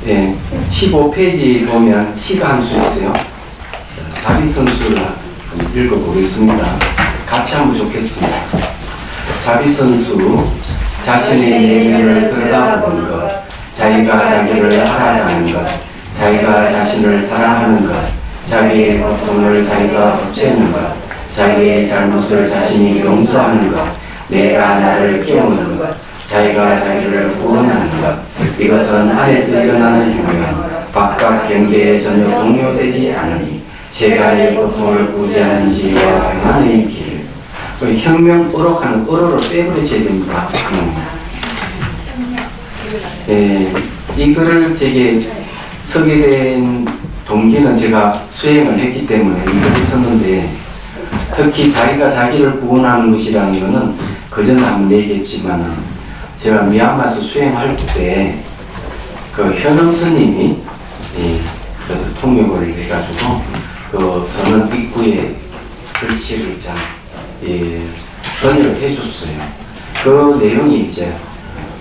예, 15페이지 보면 시가 한 수 있어요. 자비선수를 한번 읽어보겠습니다. 같이 하면 좋겠습니다. 자비선수, 자신의 내면을 들여다보는 것, 자기가 자기를 알아가는 것, 자기가 자신을 사랑하는 것, 자기의 고통을 자기가 없애는 것, 자기의 잘못을 자신이 용서하는 것, 내가 나를 깨우는 것, 자기가 자기를 구원하는 것, 이것은 안에서 일어나는 혁명, 바깥 경계에 전혀 동요되지 않으니 세간의 고통을 구제하는 지혜와 평안의 길. 혁명 어록하는 어로를 빼버리셔야 됩니다. 이 글을 제게 쓰게 된 동기는 제가 수행을 했기 때문에 이 글을 썼는데, 특히 자기가 자기를 구원하는 것이라는 것은 그전에 한번 얘기했지만은, 제가 미얀마에서 수행할 때 그 현흥 스님이 통역을 해가지고 그 선원 입구에 글씨를 번역을 해줬어요. 그 내용이 이제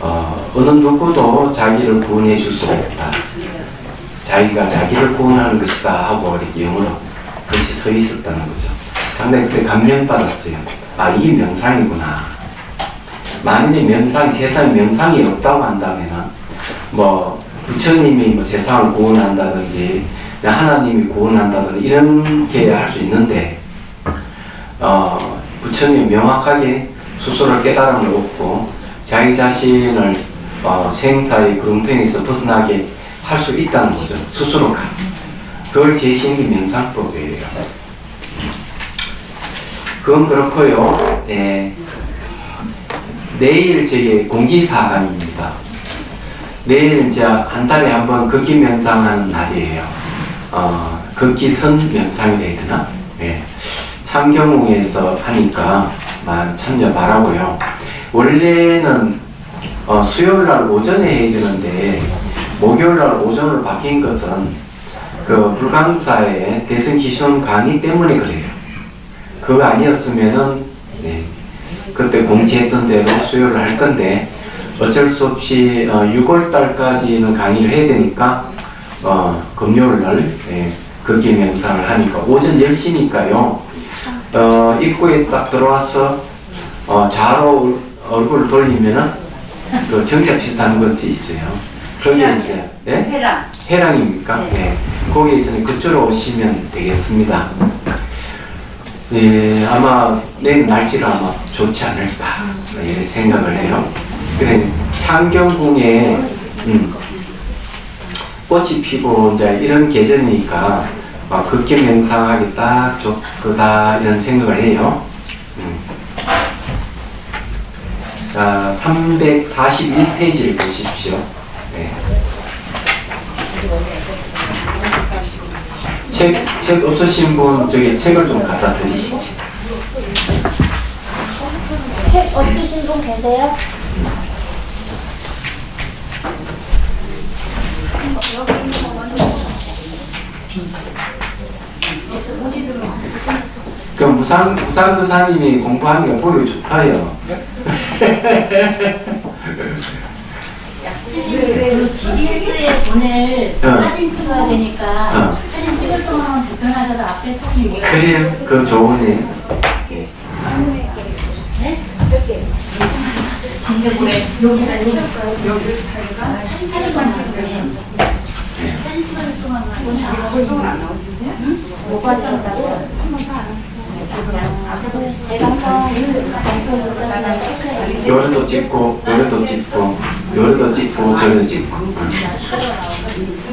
어느 누구도 자기를 구원해 줄 수 없다, 자기가 자기를 구원하는 것이다 하고 이렇게 영어로 글씨 서 있었다는 거죠. 상당히 그때 감명받았어요. 아, 이게 명상이구나. 만약에 명상이, 세상에 명상이 없다고 한다면은 뭐 부처님이 뭐 세상을 구원한다든지 하나님이 구원한다든지 이렇게 할 수 있는데, 부처님이 명확하게 스스로 깨달음을 얻고 자기 자신을 생사의 구렁텅이에서 벗어나게 할 수 있다는 거죠. 스스로가. 그걸 제시한 게 명상법이에요. 그건 그렇고요. 내일 제게 공지사항입니다. 내일 이제 한 달에 한 번 걷기 명상하는 날이에요. 걷기 선 명상이 돼야 되나? 참경우에서 하니까 참여 바라고요. 원래는 수요일날 오전에 해야 되는데 목요일날 오전으로 바뀐 것은 그 불광사의 대선 기존 강의 때문에 그래요. 그거 아니었으면은 그때 공지했던 대로 수요일을 할 건데, 어쩔 수 없이 6월 달까지는 강의를 해야 되니까 금요일 날 걷기 명상을 하니까 오전 10시니까요. 입구에 딱 들어와서 좌로 얼굴을 돌리면은 그 정답 비슷한 것이 있어요. 거기에 이제 해랑입니까? 거기에 있으니 그쪽으로 오시면 되겠습니다. 아마 내일 날씨가 아마 좋지 않을까 생각을 해요. 그래, 창경궁에 꽃이 피고 이제 이런 계절이니까 걷기 명상하기 딱 좋다 이런 생각을 해요. 자, 341페이지를 보십시오. 책 없으신 분 저기 책을 좀 갖다 드리시지. 책 없으신 분 계세요? 그 무상 그사님이 공부하니까 보기 좋다요. 그 GDS에 보낼 사진 찍어야 되니까 사진 찍을 동안 불편하셔도 앞에 사진 그래요, 그 좋으네. 네? 여기다 사진만 찍으면 사진 찍을 동안만 못 받으셨다고요? 앞에서 제가 한번 요래도 찍고 요래도 찍고 요래도 찍고 저래도 찍고.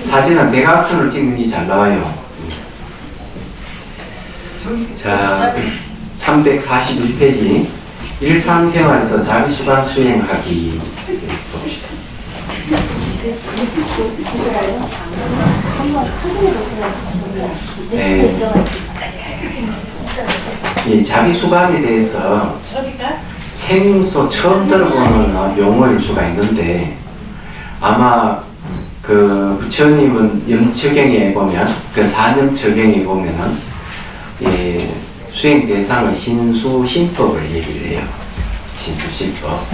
사진은 대각선을 찍는 게 잘 나와요. 자, 341페이지 일상생활에서 자기수반 수행하기 봅시다. 이 자기수반에 대해서 생소 처음 들어보는 용어일 수가 있는데, 아마 그 부처님은 염처경에 보면, 그 사념처경에 보면은 수행 대상의 신수신법을 얘기를 해요. 신수신법.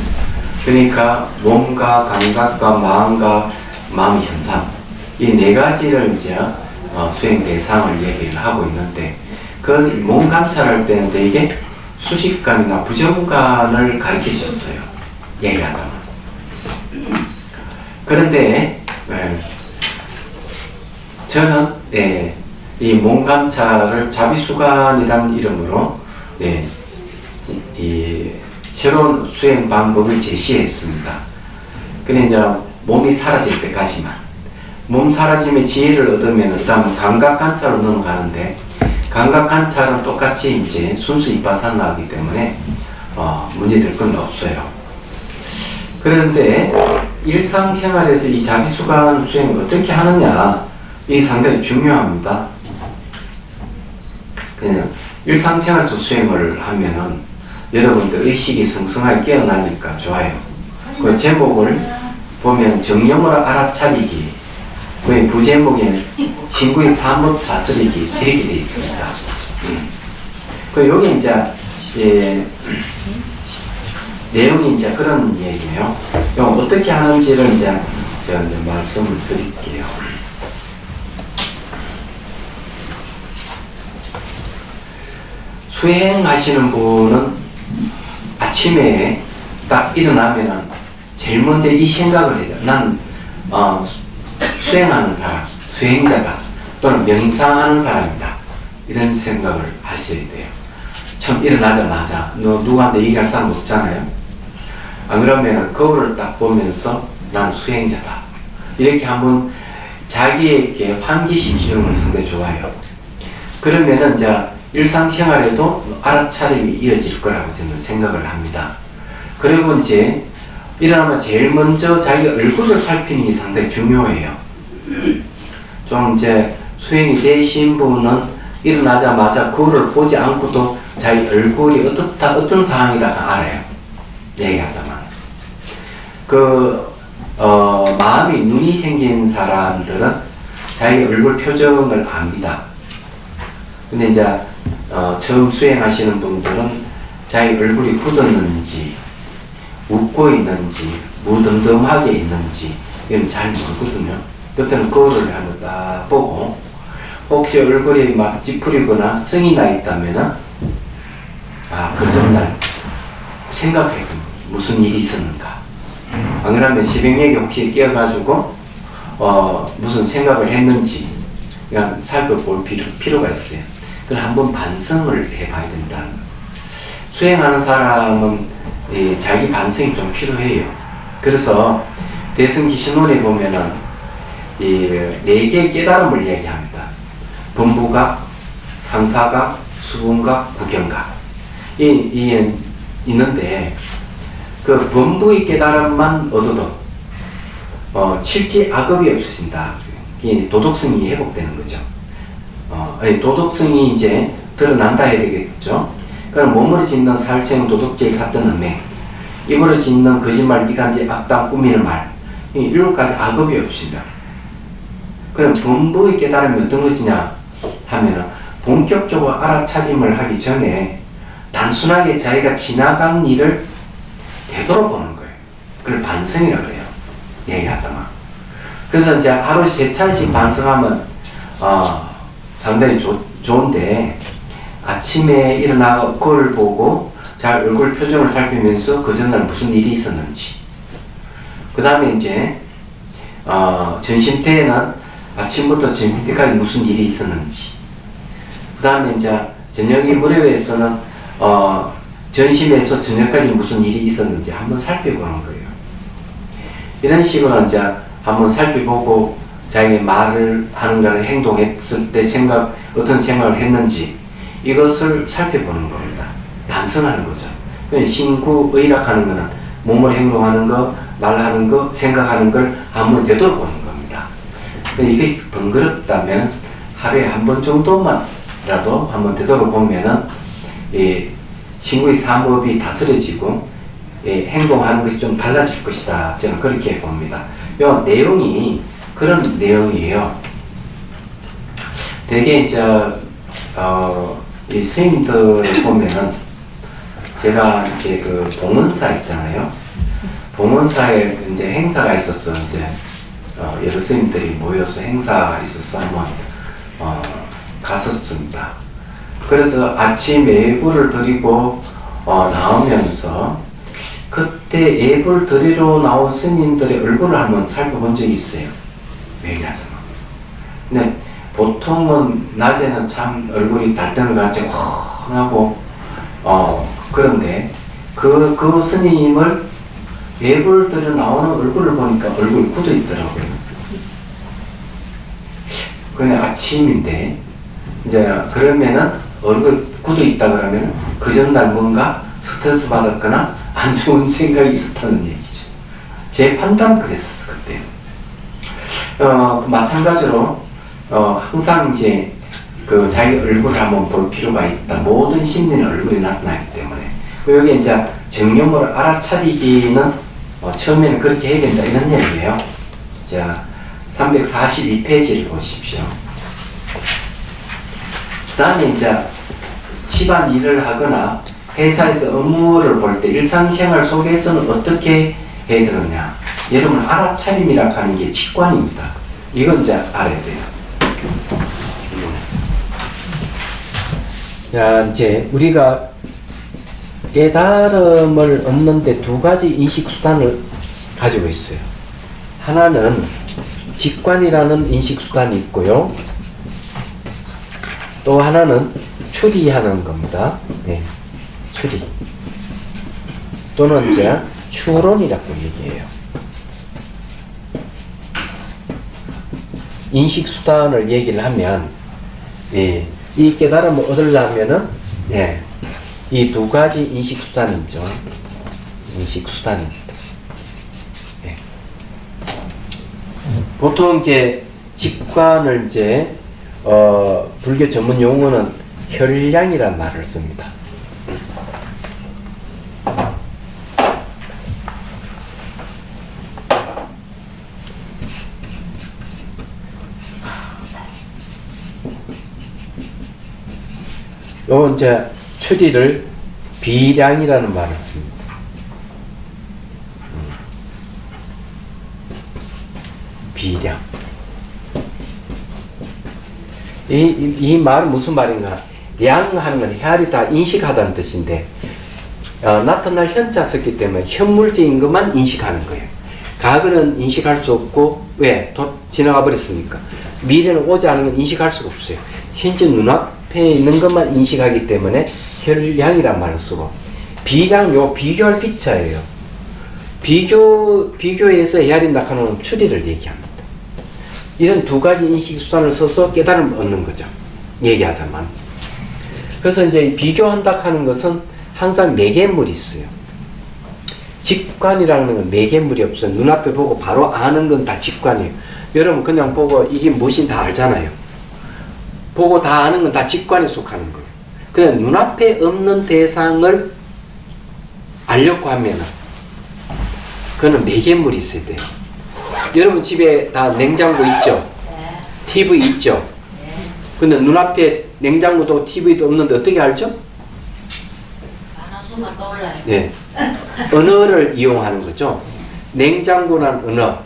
그러니까 몸과 감각과 마음과 마음의 현상, 이 네 가지를 이제 수행 대상을 얘기를 하고 있는데, 그 몸 감찰할 때는 되게 수식관이나 부정관을 가르치셨어요. 얘기하자면. 그런데 저는 이 몸 감찰을 자비수관이라는 이름으로 이 새로운 수행 방법을 제시했습니다. 근데 이제 몸이 사라질 때까지만, 몸 사라짐의 지혜를 얻으면 그다음 감각 관찰로 넘어가는데, 감각 관찰은 똑같이 이제 순수 이파사나이기 때문에 문제될 건 없어요. 그런데 일상생활에서 이 자비수관 수행을 어떻게 하느냐, 이게 상당히 중요합니다. 그냥 일상생활에서 수행을 하면은 여러분들 의식이 성성하게 깨어나니까 좋아요. 그 제목을 보면 정령으로 알아차리기, 그 부제목에 친구의 사법 다스리기 이렇게 되어 있습니다. 그 여기 이제 내용이 이제 그런 얘기예요. 어떻게 하는지를 제가 이제 말씀을 드릴게요. 수행하시는 분은 아침에 딱 일어나면은 제일 먼저 이 생각을 해요. 나는 수행하는 사람, 수행자다, 또는 명상하는 사람이다, 이런 생각을 하셔야 돼요. 처음 일어나자마자 누구한테 얘기할 사람 없잖아요. 안 그러면 거울을 딱 보면서 난 수행자다, 이렇게 한번 자기에게 환기시키는 건 상당히 좋아요. 그러면은 이제 일상생활에도 알아차림이 이어질 거라고 저는 생각을 합니다. 그리고 이제 일어나면 제일 먼저 자기 얼굴을 살피는 게 상당히 중요해요. 좀 이제 수행이 되신 분은 일어나자마자 거울을 보지 않고도 자기 얼굴이 어떤 상황이다 알아요. 얘기하자면. 마음이 눈이 생긴 사람들은 자기 얼굴 표정을 압니다. 근데 이제 처음 수행하시는 분들은 자기 얼굴이 굳었는지, 웃고 있는지, 무덤덤하게 있는지 이건 잘 모르거든요. 그때는 거울을 한번 딱 보고, 혹시 얼굴이 막 찌푸리거나 성이 나 있다면은 그 전날 생각해, 무슨 일이 있었는가. 안 그러면 새벽녘에 혹시 깨어가지고 무슨 생각을 했는지 그냥 살펴볼 필요가 있어요. 그걸 한번 반성을 해봐야 된다는 거예요. 수행하는 사람은 자기 반성이 좀 필요해요. 그래서 대승기신론에 보면은 네 개의 깨달음을 얘기합니다. 범부각, 상사각, 수분각, 구경각. 있는데 그 범부의 깨달음만 얻어도 칠지 악업이 없으신다. 도덕성이 회복되는 거죠. 도덕성이 이제 드러난다 해야 되겠죠. 그럼 몸으로 짓는 살생 도덕질 사떤 음행, 입으로 짓는 거짓말 이간질 악담 꾸미는 말, 일곱 가지 악업이 없으신다. 그럼 범부의 깨달음이 어떤 것이냐 하면은 본격적으로 알아차림을 하기 전에 단순하게 자기가 지나간 일을 되돌아보는 거예요. 그걸 반성이라고 해요. 얘기하자면. 그래서 이제 하루 3차례씩 반성하면 상당히 좋은데, 아침에 일어나서 거울 보고 잘 얼굴 표정을 살피면서 그 전날 무슨 일이 있었는지, 그 다음에 이제 점심 때에는 아침부터 점심 때까지 무슨 일이 있었는지, 그 다음에 이제 저녁이 무렵에서는 점심에서 저녁까지 무슨 일이 있었는지 한번 살펴보는 거예요. 이런 식으로 이제 한번 살펴보고 자기 말을 하는가를 행동했을 때 어떤 생각을 했는지 이것을 살펴보는 겁니다. 반성하는 거죠. 신구의락하는 거는 몸으로 행동하는 거, 말하는 거, 생각하는 걸 한번 되돌아보는 겁니다. 이게 번거롭다면 하루에 한 번 정도만이라도 한번 되돌아보면은 신구의 사법이 다스려지고 행동하는 것이 좀 달라질 것이다. 저는 그렇게 봅니다. 요 내용이 그런 내용이에요. 되게 이제 이 스님들 보면은 제가 이제 그 봉헌사 있잖아요. 봉헌사에 이제 행사가 있었어. 이제 여러 스님들이 모여서 행사가 있어서 한번 갔었습니다. 그래서 아침 예불을 드리고 나오면서 그때 예불 드리러 나온 스님들의 얼굴을 한번 살펴본 적이 있어요. 매일하잖아. 근데 보통은 낮에는 참 얼굴이 달덩이같이 훤하고 그런데 그 스님을 예불 드려 나오는 얼굴을 보니까 얼굴이 굳어 있더라고요. 그냥 아침인데 이제 그러면은 얼굴 굳어 있다 그러면 그 전날 뭔가 스트레스 받았거나 안 좋은 생각이 있었다는 얘기죠. 제 판단 그랬었어 그때. 마찬가지로 항상 이제 그 자기 얼굴을 한번 볼 필요가 있다. 모든 심리는 얼굴이 나타나기 때문에 여기 이제 정념을 알아차리기는 처음에는 그렇게 해야 된다 이런 얘기예요. 자, 342페이지를 보십시오. 그 다음에 이제 집안 일을 하거나 회사에서 업무를 볼 때 일상생활 속에서는 어떻게 해야 되느냐. 여러분 알아차림이라고 하는 게 직관입니다. 이건 이제 알아야 돼요. 자, 이제 우리가 깨달음을 얻는데 두 가지 인식수단을 가지고 있어요. 하나는 직관이라는 인식수단이 있고요. 또 하나는 추리하는 겁니다. 네, 추리. 또는 이제 추론이라고 얘기해요. 인식수단을 얘기를 하면, 예, 이 깨달음을 얻으려면은, 예, 이 두 가지 인식수단이죠. 인식수단입니다. 예. 보통 이제 직관을 이제, 불교 전문 용어는 혈량이란 말을 씁니다. 요 이제 추리를 비량이라는 말을 씁니다. 비량. 이 말은 무슨 말인가? 량하는 건 헤아리다 인식하다는 뜻인데 나타날 현자 썼기 때문에 현물적인 것만 인식하는 거예요. 과거는 인식할 수 없고 왜? 지나가 버렸으니까. 미래는 오지 않은 건 인식할 수가 없어요. 현재 눈앞에 있는 것만 인식하기 때문에 혈량이란 말을 쓰고 비량, 요 비교할 비자예요. 비교해서 헤아린다 하는 추리를 얘기합니다. 이런 두 가지 인식 수단을 써서 깨달음을 얻는 거죠. 얘기하자면. 그래서 이제 비교한다 하는 것은 항상 매개물이 있어요. 직관이라는 건 매개물이 없어요. 눈앞에 보고 바로 아는 건 다 직관이에요. 여러분 그냥 보고 이게 무엇인지 다 알잖아요. 보고 다 아는 건 다 직관에 속하는 거예요. 그냥 눈앞에 없는 대상을 알려고 하면은 그거는 매개물이 있어야 돼요. 여러분 집에 다 냉장고 있죠? TV 있죠? 근데 눈앞에 냉장고도 TV도 없는데 어떻게 알죠? 네. 언어를 이용하는 거죠. 냉장고는 언어,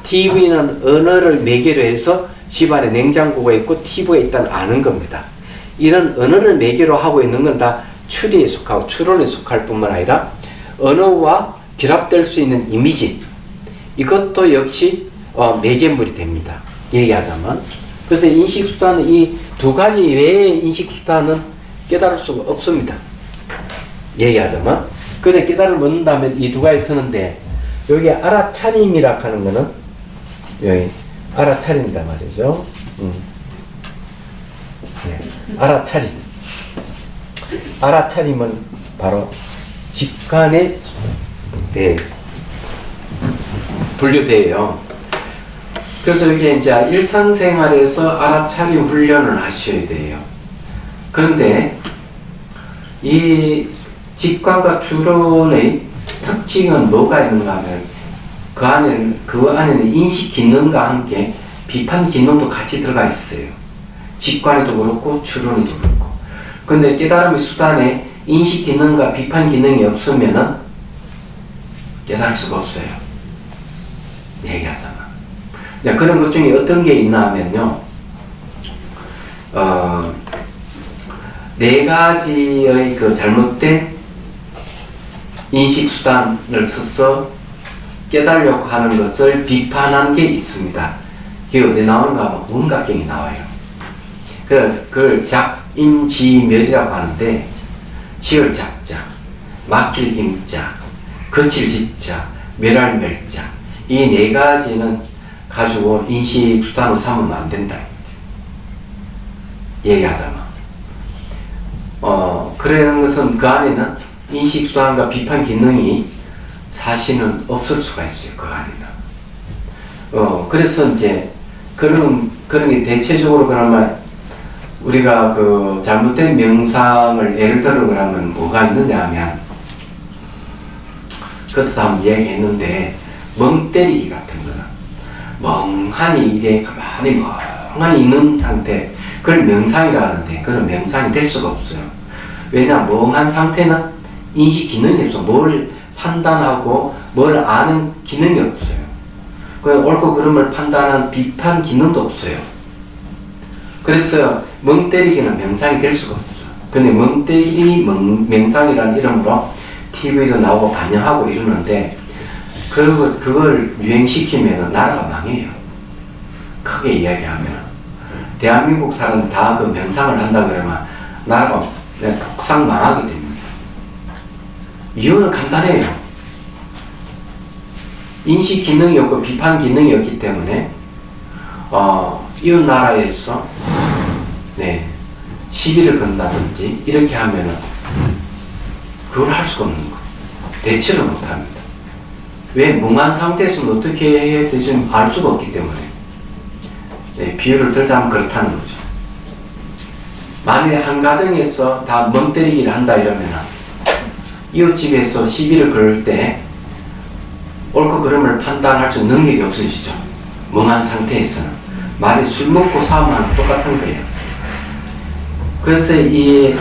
TV는 언어를 매개로 해서 집안에 냉장고가 있고 TV가 있다는 아는 겁니다. 이런 언어를 매개로 하고 있는 건 다 추리에 속하고 추론에 속할 뿐만 아니라 언어와 결합될 수 있는 이미지, 이것도 역시 매개물이 됩니다. 얘기하자면. 그래서 인식수단은 이 두 가지 외의 인식수단은 깨달을 수가 없습니다. 얘기하자면. 그래 깨달음을 얻는다면 이 두 가지 쓰는데 여기 알아차림이라 하는 거는 여기 알아차림이다 말이죠. 네. 알아차림. 알아차림은 바로 직관에 분류돼요. 그래서 여기 이제 일상생활에서 알아차림 훈련을 하셔야 돼요. 그런데 이 직관과 추론의 특징은 뭐가 있는가 하면 그 안에는 인식 기능과 함께 비판 기능도 같이 들어가 있어요. 직관에도 그렇고 추론에도 그렇고. 근데 깨달음의 수단에 인식 기능과 비판 기능이 없으면은 깨달을 수가 없어요. 얘기하잖아. 자, 그런 것 중에 어떤 게 있나 하면요. 네 가지의 그 잘못된 인식수단을 써서 깨달으려고 하는 것을 비판한 게 있습니다. 그게 어디 나오는가 하면 원각경이 나와요. 그걸 작임지멸이라고 하는데, 지을 작자, 막힐 임자, 거칠 짓자, 멸할 멸자, 이 네 가지는 가지고 인식수단으로 삼으면 안 된다. 얘기하자면. 그런 것은 그 안에는 인식수단과 비판 기능이 사실은 없을 수가 있어요. 그 안에는. 그래서 이제 그런 게 대체적으로 그러면 우리가 그 잘못된 명상을 예를 들어 그러면 뭐가 있느냐 하면, 그것도 한번 얘기했는데, 멍 때리기 같은 거는 멍하니 이래 가만히 있는 상태, 그걸 명상이라 하는데 그건 명상이 될 수가 없어요. 왜냐, 멍한 상태는 인식 기능이 없어. 뭘 판단하고 뭘 아는 기능이 없어요. 옳고 그름을 판단하는 비판 기능도 없어요. 그래서 멍 때리기는 명상이 될 수가 없어요. 근데 멍 때리기 명상이라는 이름으로 TV도 나오고 반영하고 이러는데, 그걸 유행시키면 나라가 망해요. 크게 이야기하면. 대한민국 사람 다 그 명상을 한다 그러면 나라가 폭삭 망하게 됩니다. 이유는 간단해요. 인식 기능이 없고 비판 기능이 없기 때문에, 이웃 나라에서, 시비를 건다든지, 이렇게 하면은, 그걸 할 수가 없는 거. 대처를 못 합니다. 왜? 멍한 상태에서는 어떻게 해야 될지 알 수가 없기 때문에. 비유를 들자면 그렇다는 거죠. 만약에 한 가정에서 다 멍 때리기를 한다 이러면, 이웃집에서 시비를 걸을 때 옳고 그름을 판단할 수 있는 능력이 없어지죠. 멍한 상태에서는. 만약에 술 먹고 싸움하면 똑같은 거예요. 그래서 이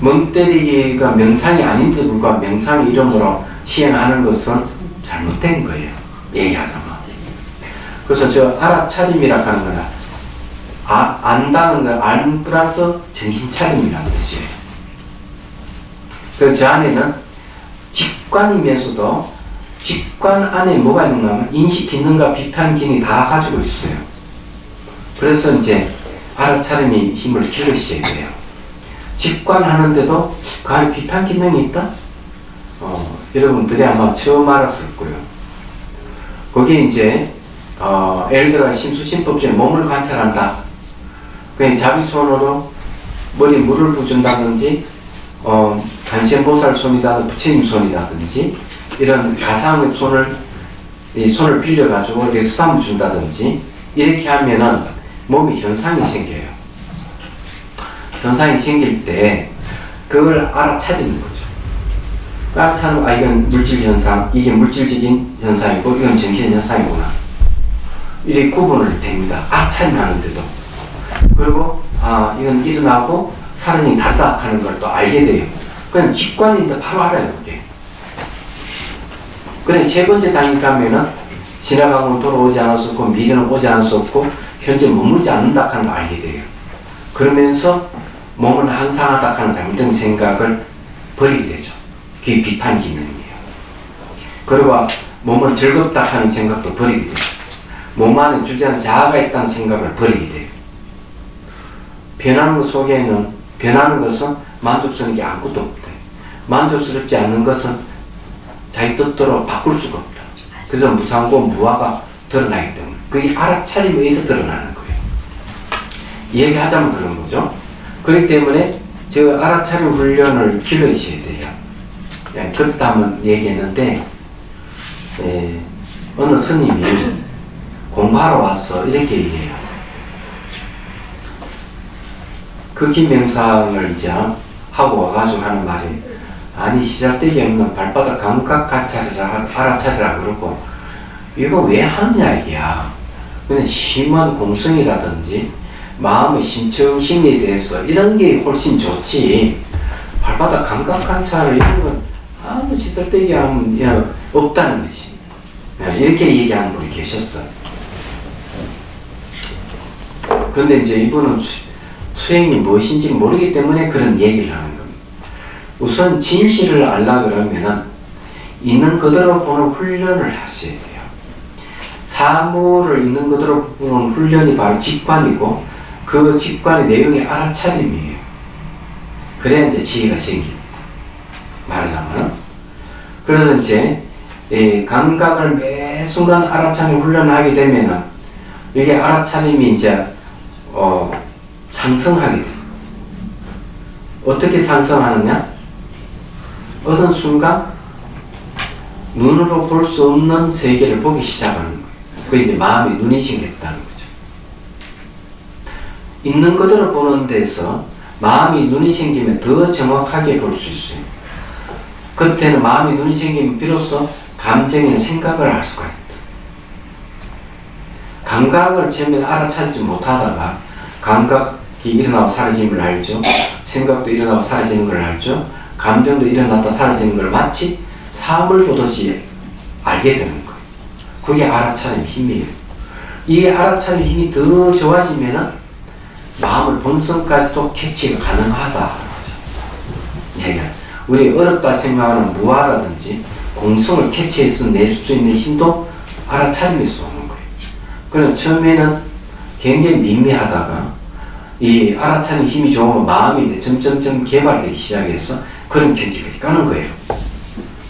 멍 때리기가 명상이 아닌데도 불구하고 명상 이름으로 시행하는 것은 잘못된 거예요. 얘기하자면. 그래서 저 알아차림이라고 하는 거는 안다는 건 알 플러스 정신차림이라는 뜻이에요. 그래서 저 안에는 직관이면서도 직관 안에 뭐가 있는가 하면 인식 기능과 비판 기능이 다 가지고 있어요. 그래서 이제 알아차림이 힘을 기르셔야 돼요. 직관하는데도 그 안에 비판 기능이 있다? 여러분들이 아마 처음 알았을 거예요. 거기에 이제 예를 들어 심수심법 중에 몸을 관찰한다. 그냥 자기 손으로 머리에 물을 부준다든지, 관세음보살 손이라든지 부처님 손이라든지 이런 가상의 손을 빌려가지고 이렇게 수담을 준다든지 이렇게 하면은 몸에 현상이 생겨요. 현상이 생길 때 그걸 알아차리는 거죠. 알아차리면 이건 물질 현상, 이게 물질적인 현상이고 이건 정신 현상이구나. 이렇게 구분을 됩니다. 알아차림하는데도. 그리고 이건 일어나고 사람이 다르다 하는 걸 또 알게 돼요. 그냥 직관인데 바로 알아요. 그게. 그래 세 번째 단계 가면은 지나가고는 돌아오지 않았었고 미래는 오지 않았었고 현재 머물지 않는다 하는 걸 알게 돼요. 그러면서 몸은 항상하다 하는 잘못된 생각을 버리게 되죠. 그게 비판 기능이에요. 그리고 몸은 즐겁다 하는 생각도 버리게 돼요. 몸 안에 주제는 자아가 있다는 생각을 버리게 돼요. 변하는 것 속에는, 변하는 것은 만족스러운 게 아무것도 없다. 만족스럽지 않는 것은 자기 뜻대로 바꿀 수가 없다. 그래서 무상고 무화가 드러나기 때문에 그게 알아차림에 의해서 드러나는 거예요. 얘기하자면 그런 거죠. 그렇기 때문에 저 알아차림 훈련을 길러주셔야 돼요. 그것도 한번 얘기했는데, 어느 스님이 공부하러 왔어 이렇게 얘기해요. 그 김명상을 이제 하고 와가지고 하는 말이, 아니 시작되기 없는 발바닥 감각 관찰이라 알아차리라 그러고 이거 왜 하느냐 이게야. 근데 심한 공성이라든지 마음의 심청 심리에 대해서 이런 게 훨씬 좋지, 발바닥 감각 관찰 이런 건 아무 시작되기 하면 없다는 거지. 이렇게 얘기하는 분이 계셨어. 근데 이제 이분은 수행이 무엇인지 모르기 때문에 그런 얘기를 하는 겁니다. 우선 진실을 알려고 그러면은 있는 그대로 보는 훈련을 하셔야 돼요. 사물을 있는 그대로 보는 훈련이 바로 직관이고 그 직관의 내용이 알아차림이에요. 그래야 이제 지혜가 생깁니다. 말하자면. 그래서 이제 감각을 매 순간 알아차림 훈련을 하게 되면은 이게 알아차림이 이제 상승하게 돼요. 어떻게 상승하느냐? 어떤 순간 눈으로 볼 수 없는 세계를 보기 시작하는 거예요. 그게 이제 마음에 눈이 생겼다는 거죠. 있는 그대로 보는 데서 마음이 눈이 생기면 더 정확하게 볼 수 있어요. 그때는 마음이 눈이 생기면 비로소 감정이나 생각을 할 수가 있다. 감각을 처음에 알아차리지 못하다가 감각이 일어나고 사라짐을 알죠. 생각도 일어나고 사라지는 걸 알죠. 감정도 일어났다 사라지는 걸 마치 사물 보듯이 알게 되는 거예요. 그게 알아차림 힘이에요. 이 알아차림 힘이 더 좋아지면은 마음을 본성까지도 캐치가 가능하다. 우리 어렵다 생각하는 무아라든지 공성을 캐치해서 낼 수 있는 힘도 알아차림에서 오는 거예요. 그럼 처음에는 굉장히 미미하다가 이 알아차림 힘이 좋으면 마음이 이제 점점점 개발되기 시작해서 그런 경지까지 가는 거예요.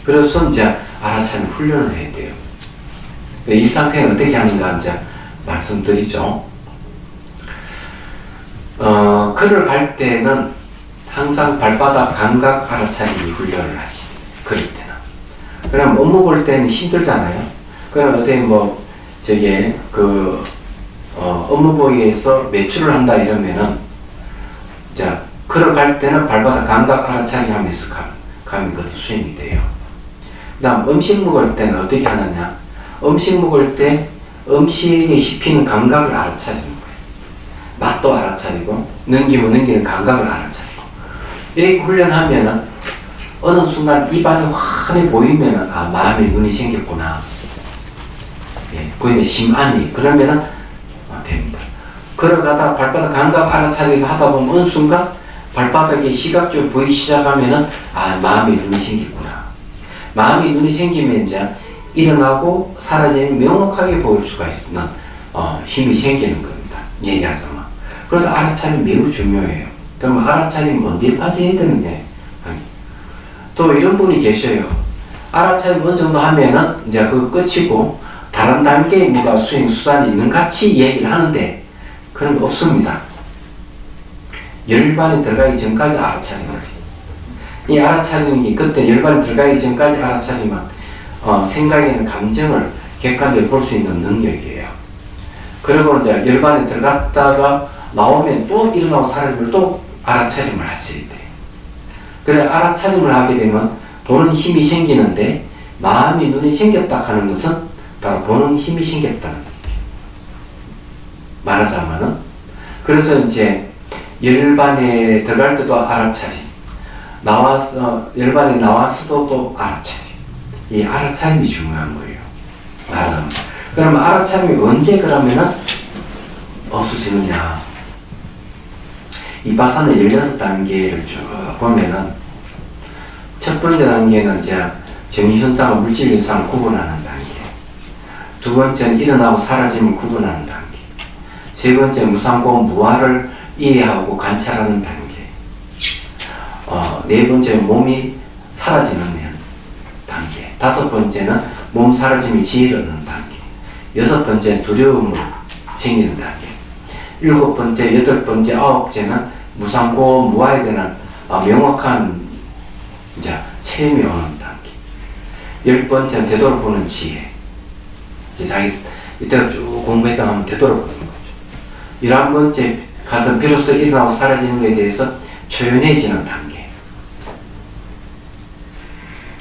그래서 이제 알아차림 훈련을 해야 돼요. 이 상태는 어떻게 하는가 이제 말씀드리죠. 걸을 갈 때는 항상 발바닥 감각 알아차리기 훈련을 하시고 걸을 때는. 그럼 업무 볼 때는 힘들잖아요. 그럼 어떻게 업무 보기에서 매출을 한다 이러면은 자 걸어갈 때는 발바닥 감각 알아차리기 하면서 가면 그것도 수행이 돼요. 그 다음 음식 먹을 때는 어떻게 하느냐? 음식 먹을 때 음식에 씹히는 감각을 알아차리는 거예요. 맛도 알아차리고 넘기면 넘기는 감각을 알아차리고 이렇게 훈련하면은 어느 순간 입안이 환히 보이면은 마음에 눈이 생겼구나. 그 이제 심안이 그러면은 됩니다. 걸어가다 발바닥 감각 알아차리기 하다 보면 어느 순간 발바닥에 시각적으로 보이기 시작하면은 마음에 눈이 생겼구나. 마음이 눈이 생기면 이제 일어나고 사라지면 명확하게 보일 수가 있는 힘이 생기는 겁니다. 얘기하자면. 그래서 알아차림 매우 중요해요. 그럼 알아차림 언제까지 해야 되느냐? 또 이런 분이 계셔요. 알아차림 어느 정도 하면은 이제 그거 끝이고 다른 단계의 뭐가 수행 수단이 있는 같이 얘기를 하는데 그런 거 없습니다. 열반이 들어가기 전까지 알아차림을 해요. 이 알아차리는 게 그때 열반이 들어가기 전까지 알아차리면 생각이나 감정을 객관적으로 볼 수 있는 능력이에요. 그리고 이제 열반에 들어갔다가 나오면 또 일어나고 사라지면 또 알아차림을 하셔야 돼요. 그래 알아차림을 하게 되면 보는 힘이 생기는데 마음이 눈이 생겼다 하는 것은 바로 보는 힘이 생겼다는 거예요. 말하자면은 그래서 이제 열반에 들어갈 때도 알아차림, 열반에 나왔어도 또 알아차림. 이 알아차림이 중요한 거예요. 말하자면. 그러면 알아차림이 언제 그러면은 없어지느냐? 이바사는 16단계를 쭉 보면은 첫 번째 단계는 이제 정의현상과 물질현상을 구분하는 단계. 두 번째는 일어나고 사라짐을 구분하는 단계. 세 번째 무상고 무아를 이해하고 관찰하는 단계. 네 번째 몸이 사라지는 단계. 다섯 번째는 몸 사라짐이 지혜를 얻는 단계. 여섯 번째 두려움을 생기는 단계. 일곱 번째, 여덟 번째, 아홉째는 무상고 무아에 대한 명확한 이제 체험이 오는 단계. 열 번째는 되돌아보는 지혜. 이제 자기 이때가 쭉 공부했다 하면 되돌아보는 거죠. 11번째 가서 비로소 일어나고 사라지는 것에 대해서 초연해지는 단계.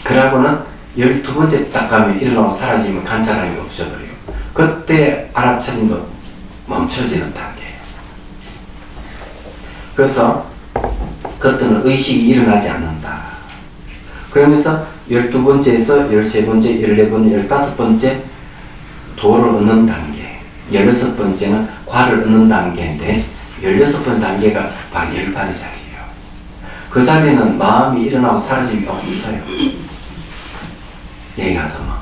그러고는 12번째 딱 가면 일어나고 사라지면 관찰하는 게 없어버려요. 그때 알아차림도 멈춰지는 단계예요. 그래서 그때는 의식이 일어나지 않는다. 그러면서 12번째에서 13번째, 14번째, 15번째 도를 얻는 단계. 16번째는 과를 얻는 단계인데 16번 단계가 바로 열반의 자리예요. 그 자리는 마음이 일어나고 사라짐이 없어요. 얘기하자면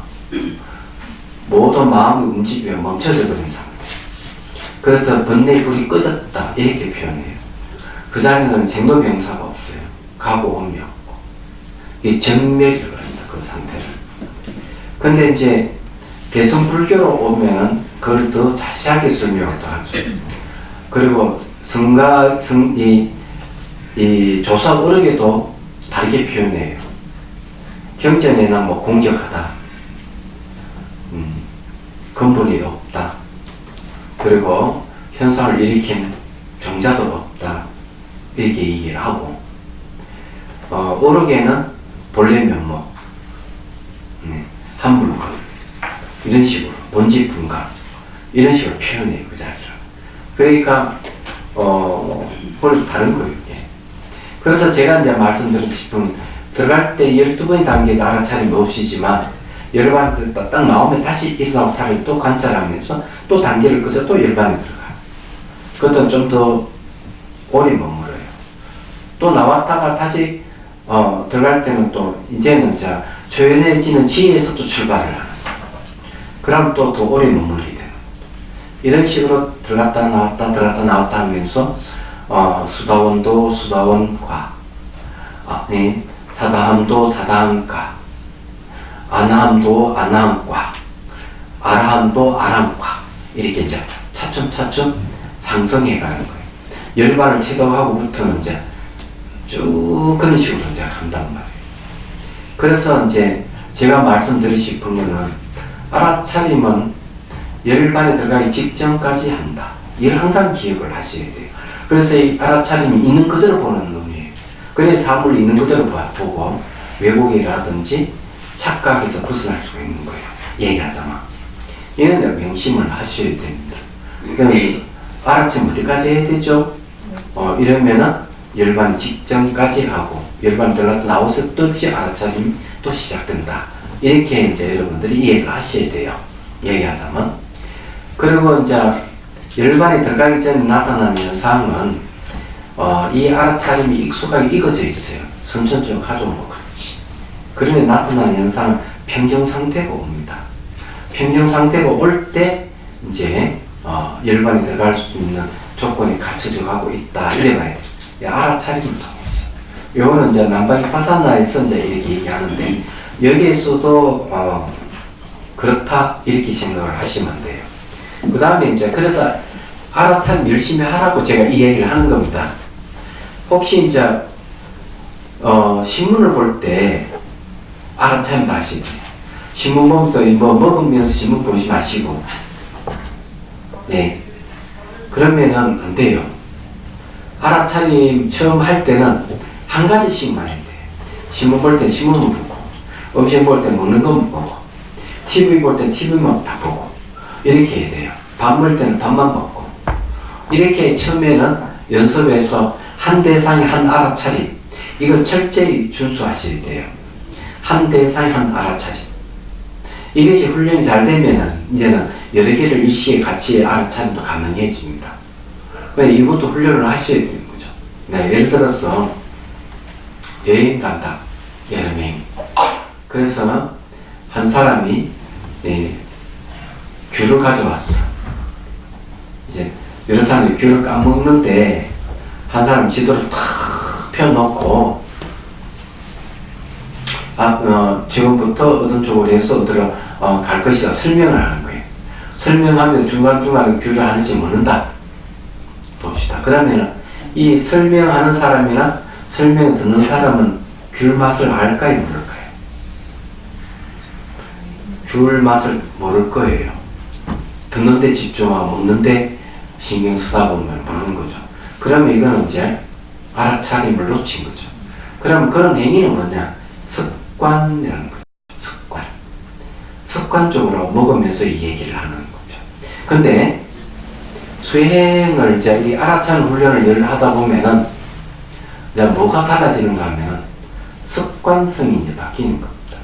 모든 마음이 움직이며 멈춰져 버린 상태. 그래서 번뇌 불이 꺼졌다 이렇게 표현해요. 그 자리는 생로병사가 없어요. 가고 오며 없고 이 정멸이라고 합니다. 그 상태를. 근데 이제 대승불교로 오면은 그걸 더 자세하게 설명도 하죠. 그리고 이 조사 어록에도 다르게 표현해요. 경전에는 뭐 공격하다, 근본이 없다, 그리고 현상을 일으킨 정자도 없다 이렇게 얘기를 하고, 어록에는 본래 면목, 한불권 이런 식으로 본질분가 이런 식으로 표현해요. 그 자리를. 그러니까 그걸 다른 거예요. 이게. 그래서 제가 이제 말씀드리고 싶은 들어갈 때 12번의 단계에서 알아차림이 없이지만 열반 딱 나오면 다시 일어나고 살을 또 관찰하면서 또 단계를 거쳐 또 열반에 들어가요. 그것도 좀 더 오래 머물어요. 또 나왔다가 다시 들어갈 때는 또 이제는 자 조연해지는 지혜에서 또 출발을 하는 거예요. 그럼 또 더 오래 머물게 되는 거예요. 이런 식으로 들어갔다 나왔다 들어갔다 나왔다 하면서 수다원도 수다원과 사다함도 사다함과 아나함도 아나함과 아라함도 아라함과 이렇게 이제 차츰차츰 상승해 가는 거예요. 열반을 체득하고부터는 이제 쭉 그런 식으로 이제 간단 말이에요. 그래서 이제 제가 말씀드리고 싶은 거는 알아차림은 열반에 들어가기 직전까지 한다. 이걸 항상 기억을 하셔야 돼요. 그래서 이 알아차림이 있는 그대로 보는 놈이에요. 그래서 사물을 있는 그대로 보고 왜곡이라든지 착각에서 벗어날 수가 있는 거예요. 얘기하자면. 이런 명심을 하셔야 됩니다. 그럼 알아차림 어디까지 해야 되죠? 이러면은 열반 직전까지 하고 열반 들어갔다 나오서 또 역시 알아차림이 또 시작된다. 이렇게 이제 여러분들이 이해를 하셔야 돼요. 얘기하자면. 그리고 이제 열반에 들어가기 전에 나타나는 현상은 이 알아차림이 익숙하게 익어져 있어요. 선천적으로 가져온 것 같이. 그러면 나타나는 현상은 평정 상태가 옵니다. 평정 상태가 올 때 이제 열반에 들어갈 수 있는 조건이 갖춰져 가고 있다. 이래 봐야 돼요. 알아차림을 통해서. 요거는 이제 남방이 파사나에서 이제 이렇게 얘기하는데 여기에서도 그렇다 이렇게 생각을 하시면 돼요. 그 다음에 이제 그래서 알아차림 열심히 하라고 제가 이 얘기를 하는 겁니다. 혹시 이제 신문을 볼 때 알아차림 하시고 신문 보면서 뭐 먹으면서 신문 보지 마시고 그러면은 안 돼요. 알아차림 처음 할 때는 한 가지씩만 해야 돼요. 신문 볼 때 신문만 보고 음식 볼 때 먹는 것만 보고 TV 볼 때 TV만 다 보고 이렇게 해야 돼요. 밥 먹을 때는 밥만 먹고 이렇게 처음에는 연습해서 한 대상에 한 알아차림 이거 철저히 준수하셔야 돼요. 한 대상에 한 알아차림 이것이 훈련이 잘 되면은 이제는 여러 개를 일시에 같이 알아차림도 가능해집니다. 그래서 이것도 훈련을 하셔야 되는 거죠. 예를 들어서 여행 간다. 여행. 그래서 한 사람이 귤을 가져왔어. 이제 여러 사람이 귤을 까먹는데 한 사람 지도를 탁 펴놓고 지금부터 어떤 쪽으로 해서 어디로 갈 것이다 설명을 하는 거예요. 설명하면서 중간중간에 귤을 하나씩 먹는다. 봅시다. 그러면 이 설명하는 사람이나 설명 듣는 사람은 귤 맛을 알까요? 모를까요? 귤 맛을 모를 거예요. 듣는데 집중하고 먹는데 신경 쓰다 보면 모르는 거죠. 그러면 이거는 이제 알아차림을 놓친 거죠. 그럼 그런 행위는 뭐냐? 습관이라는 거죠. 습관. 습관적으로 먹으면서 이 얘기를 하는 거죠. 근데 수행을 이제 이 알아차림 훈련을 하다 보면은 이제 뭐가 달라지는가 하면은 습관성이 이제 바뀌는 겁니다.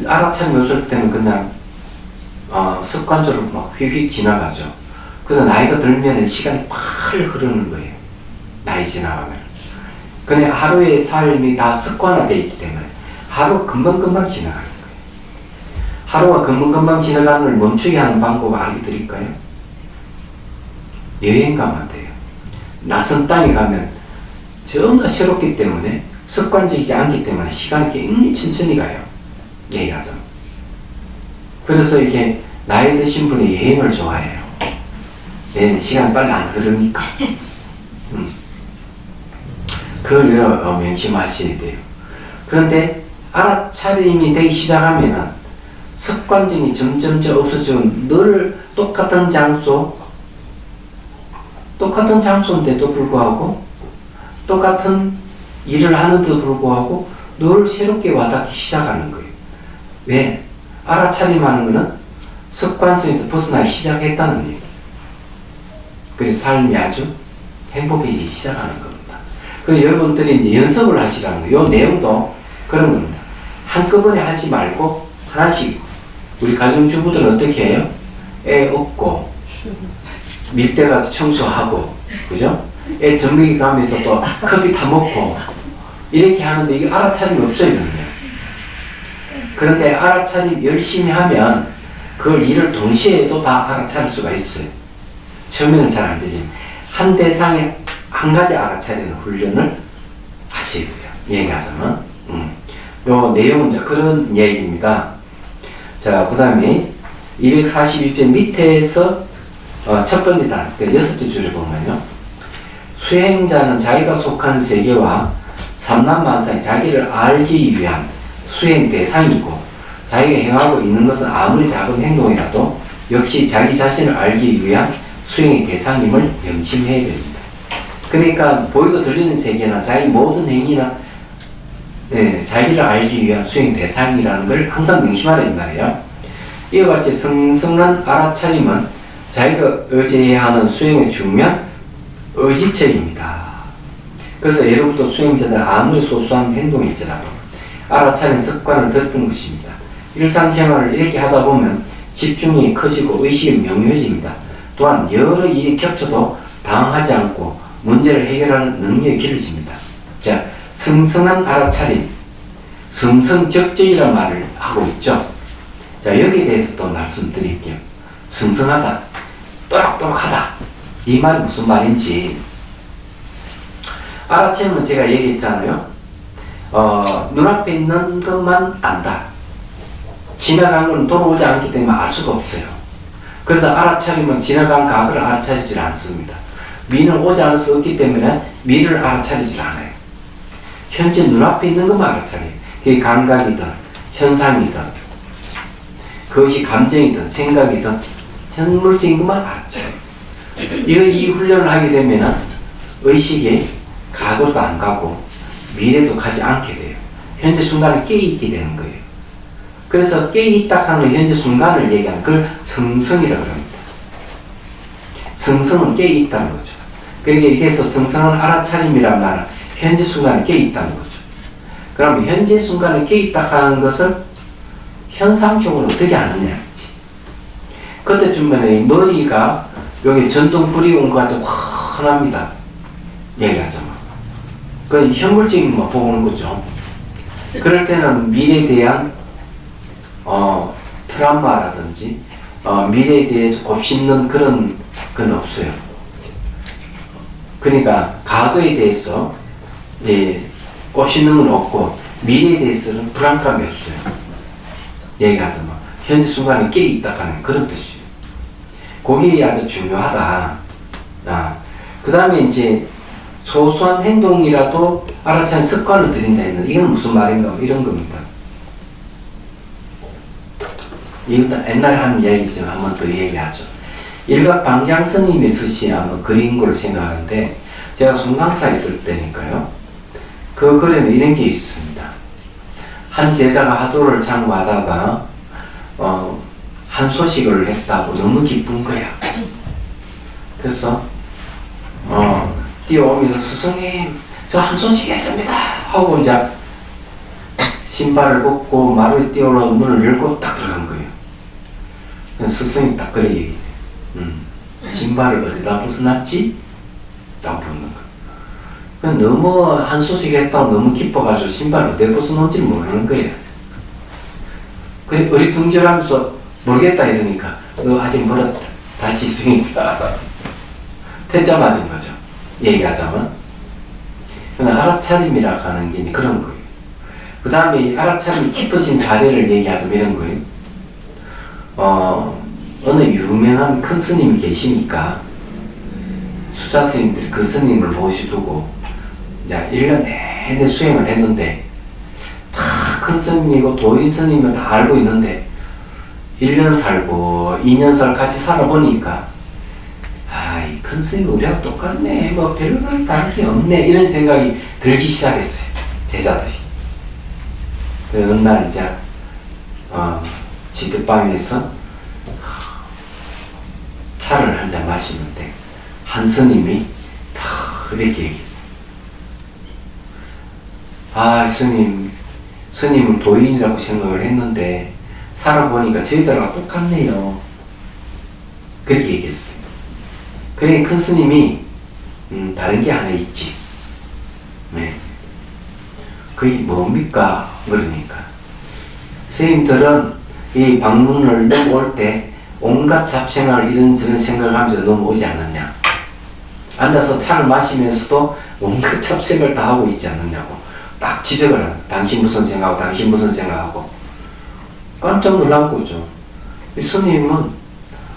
알아차림 없을 때는 그냥 습관적으로 막 휙휙 지나가죠. 그래서 나이가 들면 시간이 팔 흐르는 거예요. 나이 지나가면. 근데 하루의 삶이 다 습관화되어 있기 때문에 하루가 금방금방 지나가는 거예요. 하루가 금방금방 지나가는 걸 멈추게 하는 방법 알려드릴까요? 여행 가면 돼요. 낯선 땅에 가면 전부 다 새롭기 때문에 습관적이지 않기 때문에 시간이 굉장히 천천히 가요. 얘기하죠. 그래서 이렇게 나이 드신 분이 여행을 좋아해요. 네, 시간 빨리 안 흐르니까. 그걸 명심하셔야 돼요. 그런데 알아차림이 되기 시작하면은 습관적이 점점 없어지고 늘 똑같은 장소인데도 불구하고 똑같은 일을 하는데도 불구하고 늘 새롭게 와닿기 시작하는 거예요. 왜? 알아차림하는 거는 습관성에서 벗어나기 시작했다는 얘기. 그래서 삶이 아주 행복해지기 시작하는 겁니다. 그래서 여러분들이 이제 연습을 하시라는 거예요. 이 내용도 그런 겁니다. 한꺼번에 하지 말고 하나씩. 우리 가정주부들은 어떻게 해요? 애 업고 밀대 가서 청소하고, 그죠? 애 전기기 가면서 또 커피 다 먹고 이렇게 하는데 이게 알아차림이 없어요. 그런데 알아차림 열심히 하면 그걸 일을 동시에 해도 다 알아차릴 수가 있어요. 처음에는 잘 안 되지. 한 대상에 한 가지 알아차리는 훈련을 하셔야 돼요. 얘기하자면. 요 내용은 이제 그런 얘기입니다. 자, 그 다음에 242편 밑에서 첫 번째 단, 여섯째 줄을 보면요. 수행자는 자기가 속한 세계와 삼남만사의 자기를 알기 위한 수행 대상이고, 자기가 행하고 있는 것은 아무리 작은 행동이라도 역시 자기 자신을 알기 위한 수행의 대상임을 명심해야 됩니다. 그러니까 보이고 들리는 세계나 자기 모든 행위나 자기를 알기 위한 수행 대상이라는 걸 항상 명심하라는 말이에요. 이와 같이 성성한 알아차림은 자기가 의지해야 하는 수행의 중요한 의지처입니다. 그래서 예로부터 수행자들 아무리 소소한 행동일지라도 알아차린 습관을 들었던 것입니다. 일상생활을 이렇게 하다 보면 집중이 커지고 의식이 명료해집니다. 또한 여러 일이 겹쳐도 당황하지 않고 문제를 해결하는 능력이 길러집니다. 자, 성성한 알아차림, 성성적절이라는 말을 하고 있죠. 자, 여기에 대해서 또 말씀드릴게요. 성성하다, 또록또록하다, 이 말이 무슨 말인지. 알아차림은 제가 얘기했잖아요. 눈앞에 있는 것만 안다. 지나간 건 돌아오지 않기 때문에 알 수가 없어요. 그래서 알아차림은 지나간 과거를 알아차리질 않습니다. 미래는 오지 않을 수 없기 때문에 미래를 알아차리질 않아요. 현재 눈앞에 있는 것만 알아차려요. 그게 감각이든 현상이든 그것이 감정이든 생각이든 현물적인 것만 알아차려요. 이 훈련을 하게 되면 의식이 과거도 안 가고 미래도 가지 않게 돼요. 현재 순간에 깨있게 되는 거예요. 그래서 깨있다 하는 현재 순간을 얘기하는 그걸 성성이라고 합니다. 성성은 깨있다는 거죠. 그러니까 이렇게 해서 성성은 알아차림이란 말은 현재 순간에 깨있다는 거죠. 그럼 현재 순간에 깨있다 하는 것을 현상적으로 어떻게 아느냐. 그때쯤에는 머리가 여기 전동불이 온 것 같아서 환합니다. 얘기하죠. 그건 현물적인 것만 보는 거죠. 그럴 때는 미래에 대한 트라우마라든지 미래에 대해서 곱씹는 그런 건 없어요. 그러니까 과거에 대해서 곱씹는 건 없고 미래에 대해서는 불안감이 없어요. 얘기하자면 현재 순간에 깨있다 하는 그런 뜻이에요. 그게 아주 중요하다. 그 다음에 이제 소소한 행동이라도 알아서 한 습관을 들인다 했는데 이건 무슨 말인가 이런 겁니다. 이건 옛날에 한 얘기지만 한 번 더 얘기하죠. 일각방장 스님이 쓰신 아마 글인 걸 생각하는데 제가 송강사에 있을 때니까요. 그 글에는 이런 게 있습니다. 한 제자가 하도를 참고하다가 한 소식을 했다고 너무 기쁜 거야. 그래서 뛰어오면서 스승님 저 한 소식 했습니다 하고 이제 신발을 벗고 마루에 뛰어올라 문을 열고 딱 들어간 거예요. 스승이 딱 그래 얘기해. 신발을 어디다 벗어놨지? 딱 묻는 거야. 너무 한 소식 했다고 너무 기뻐가지고 신발 어디에 벗어놓은지 모르는 거예요. 그래 어리둥절하면서 모르겠다 이러니까 너 아직 멀었다. 다시 스승이 퇴짜 맞은 거죠. 얘기하자면. 알아차림이라고 하는 게 이제 그런 거예요. 그 다음에 알아차림이 깊어진 사례를 얘기하자면 이런 거예요. 어느 유명한 큰 스님이 계시니까 수자 스님들이 그 스님을 모시두고 이제 1년 내내 수행을 했는데 다 큰 스님이고 도인 스님을 다 알고 있는데 1년 살고 2년 살 같이 살아보니까 이 큰 스님 우리하고 똑같네. 뭐 별로 다른 게 없네. 이런 생각이 들기 시작했어요. 제자들이. 어느 날 이제 지드방에서 차를 한 잔 마시는데 한 스님이 탁 이렇게 얘기했어요. 스님은 도인이라고 생각을 했는데 살아보니까 저희들하고 똑같네요. 그렇게 얘기했어요. 그러니 큰 스님이 다른 게 하나 있지. 네. 그게 뭡니까? 그러니까 스님들은 이 방문을 넘어올 때 온갖 잡생활 이런저런 생각을 하면서 넘어오지 않느냐. 앉아서 차를 마시면서도 온갖 잡생활 다 하고 있지 않느냐고 딱 지적을 하는. 당신 무슨 생각하고 당신 무슨 생각하고. 깜짝 놀란 거죠. 스님은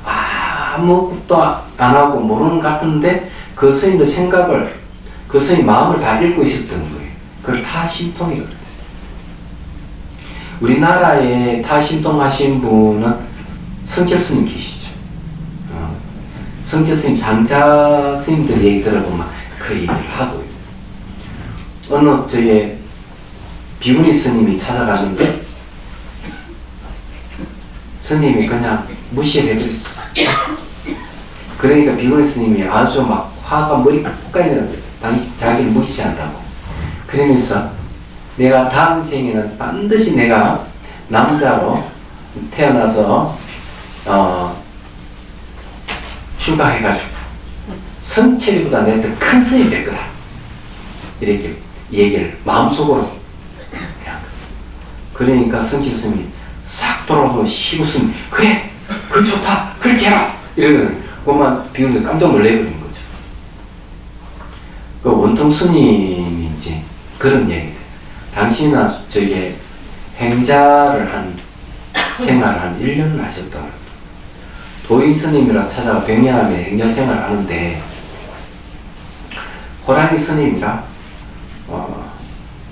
아무것도 안 하고 모르는 것 같은데 그 스님의 생각을, 그 스님 마음을 다 읽고 있었던 거예요. 그걸 타심통이라고 그래요. 우리나라에 타심통 하신 분은 성철 스님 계시죠. 성철 스님, 장자 스님들 얘기 들어보면 그 얘기를 하고 어느 저기 비구니 스님이 찾아가는데 스님이 그냥 무시해버렸어요. 그러니까 비구니 스님이 아주 막 화가 머리 끝까지 당신 자기를 무시한다고. 그러면서 내가 다음 생에는 반드시 내가 남자로 태어나서 출가해가지고 성철이보다 내 더 큰 스님이 될 거다. 이렇게 얘기를 마음속으로. 그러니까 성철 스님이 싹 돌아오고 시구스님 그래 그 좋다 그렇게 해라 이러면 그것만 비우면서 깜짝 놀래버린 거죠. 그 원통 스님이 이제 그런 얘기들. 당신은 저게 행자를 생활을 한 1년을 하셨다고. 도인 스님이랑 찾아가 백년하면 행자 생활을 하는데 호랑이 스님이라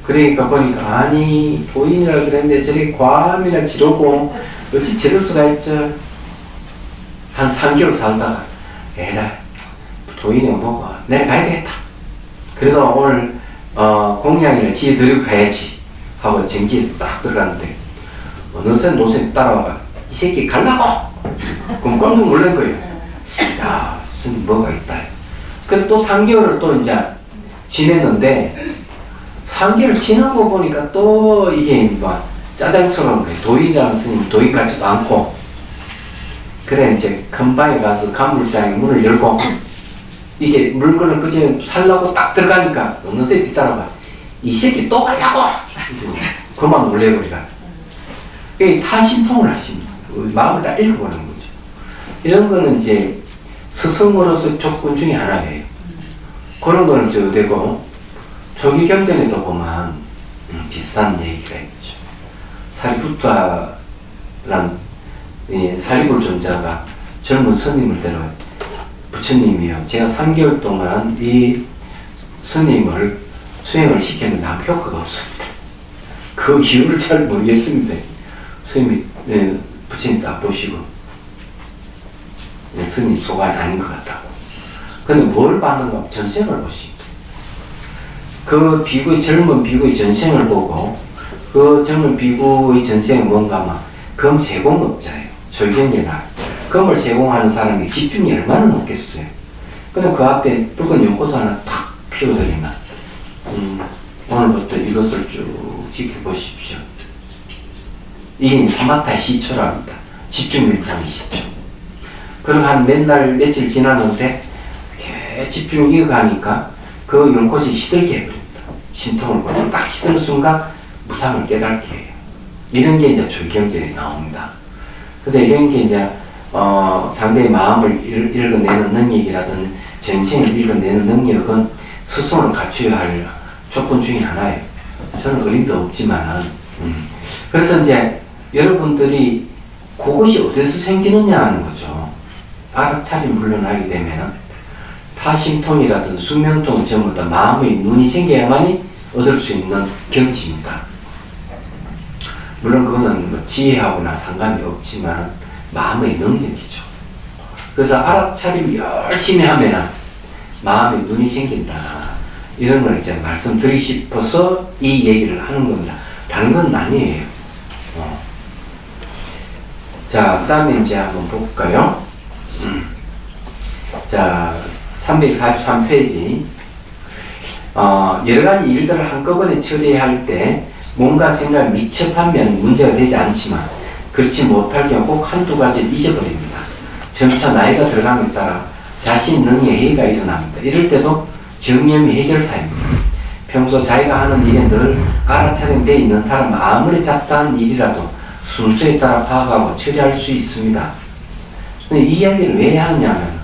그러니까 보니까 아니 도인이라 그랬는데 저리 과암이나 지르고 어찌 지를 수가 있죠. 한 3개월 살다가 에라 도인이 뭐고 내려가야 되겠다. 그래서 오늘 공양이나 지혜 들고 가야지 하고 정지에 싹 들어갔는데 어느새 노선이 따라와가 이 새끼 갈라고! 그럼 깜짝 놀란 거예요. 야 무슨 뭐가 있다. 그래서 또 3개월을 또 이제 지냈는데 3개월 지난 거 보니까 또 이게 막 짜장스러운 거예요. 도인이라는 스님 도인 같지도 않고. 그래 이제 큰 방에 가서 간물장에 문을 열고 이게 물건을 그저 살라고 딱 들어가니까 어느새 뒤따라가 이 새끼 또 가려고! 그만 놀래버리가. 타심통을 하십니다. 마음을 다 읽어보는 거죠. 이런 거는 이제 스승으로서 조건 중에 하나예요. 그런 거는 저 되고 조기 경전에도 보면 비슷한 얘기가 있죠. 사리푸트라는 사리불 존자가 젊은 스님을 데려와요. 부처님이요. 제가 3개월 동안 이 스님을 수행을 시켰는데 아무 효과가 없습니다. 그 이유를 잘 모르겠습니다. 스님이 부처님 딱 보시고 스님 소관이 아닌 것 같다고. 근데 뭘 봤는가? 전생을 보십니다. 그 비구의 젊은 비구의 전생을 보고 그 젊은 비구의 전생은 뭔가 막 검 제공업자예요. 조경계나 검을 제공하는 사람이 집중이 얼마나 높겠어요. 그럼 그 앞에 붉은 연꽃 하나 탁 피워드리면 오늘부터 이것을 쭉 지켜보십시오. 이게 사마타 시초랍니다. 집중력 이상이시죠. 그럼 한 맨날 며칠 지났는데 이렇게 집중을 이어가니까 그 연꽃이 시들게 해버립니다. 심통을 보고 딱 시드는 순간 무상을 깨닫게 해요. 이런 게 이제 졸경전에 나옵니다. 그래서 이런 게 이제 상대의 마음을 읽어내는 능력이라든 정신을 읽어내는 능력은 스스로 갖춰야 할 조건 중에 하나예요. 저는 어림도 없지만은 그래서 이제 여러분들이 그것이 어디서 생기느냐 하는 거죠. 알아차림 물러나게 되면은 타심통이라든 숙명통 전부 다 마음의 눈이 생겨야만이 얻을 수 있는 경지입니다. 물론 그거는 뭐 지혜하고나 상관이 없지만 마음의 능력이죠. 그래서 알아차림 열심히 하면 마음의 눈이 생긴다. 이런 걸 이제 말씀드리고 싶어서 이 얘기를 하는 겁니다. 다른 건 아니에요. 자, 그 다음에 이제 한번 볼까요? 자, 343페이지. 여러 가지 일들을 한꺼번에 처리할 때 뭔가 생각을 미첩하면 문제가 되지 않지만 그렇지 못할 경우 꼭 한두 가지를 잊어버립니다. 점차 나이가 들어감에 따라 자신 능력에 해이가 일어납니다. 이럴 때도 정념이 해결사입니다. 평소 자기가 하는 일에 늘 알아차림되어 있는 사람은 아무리 작다는 일이라도 순서에 따라 파악하고 처리할 수 있습니다. 근데 이 이야기를 왜 하느냐면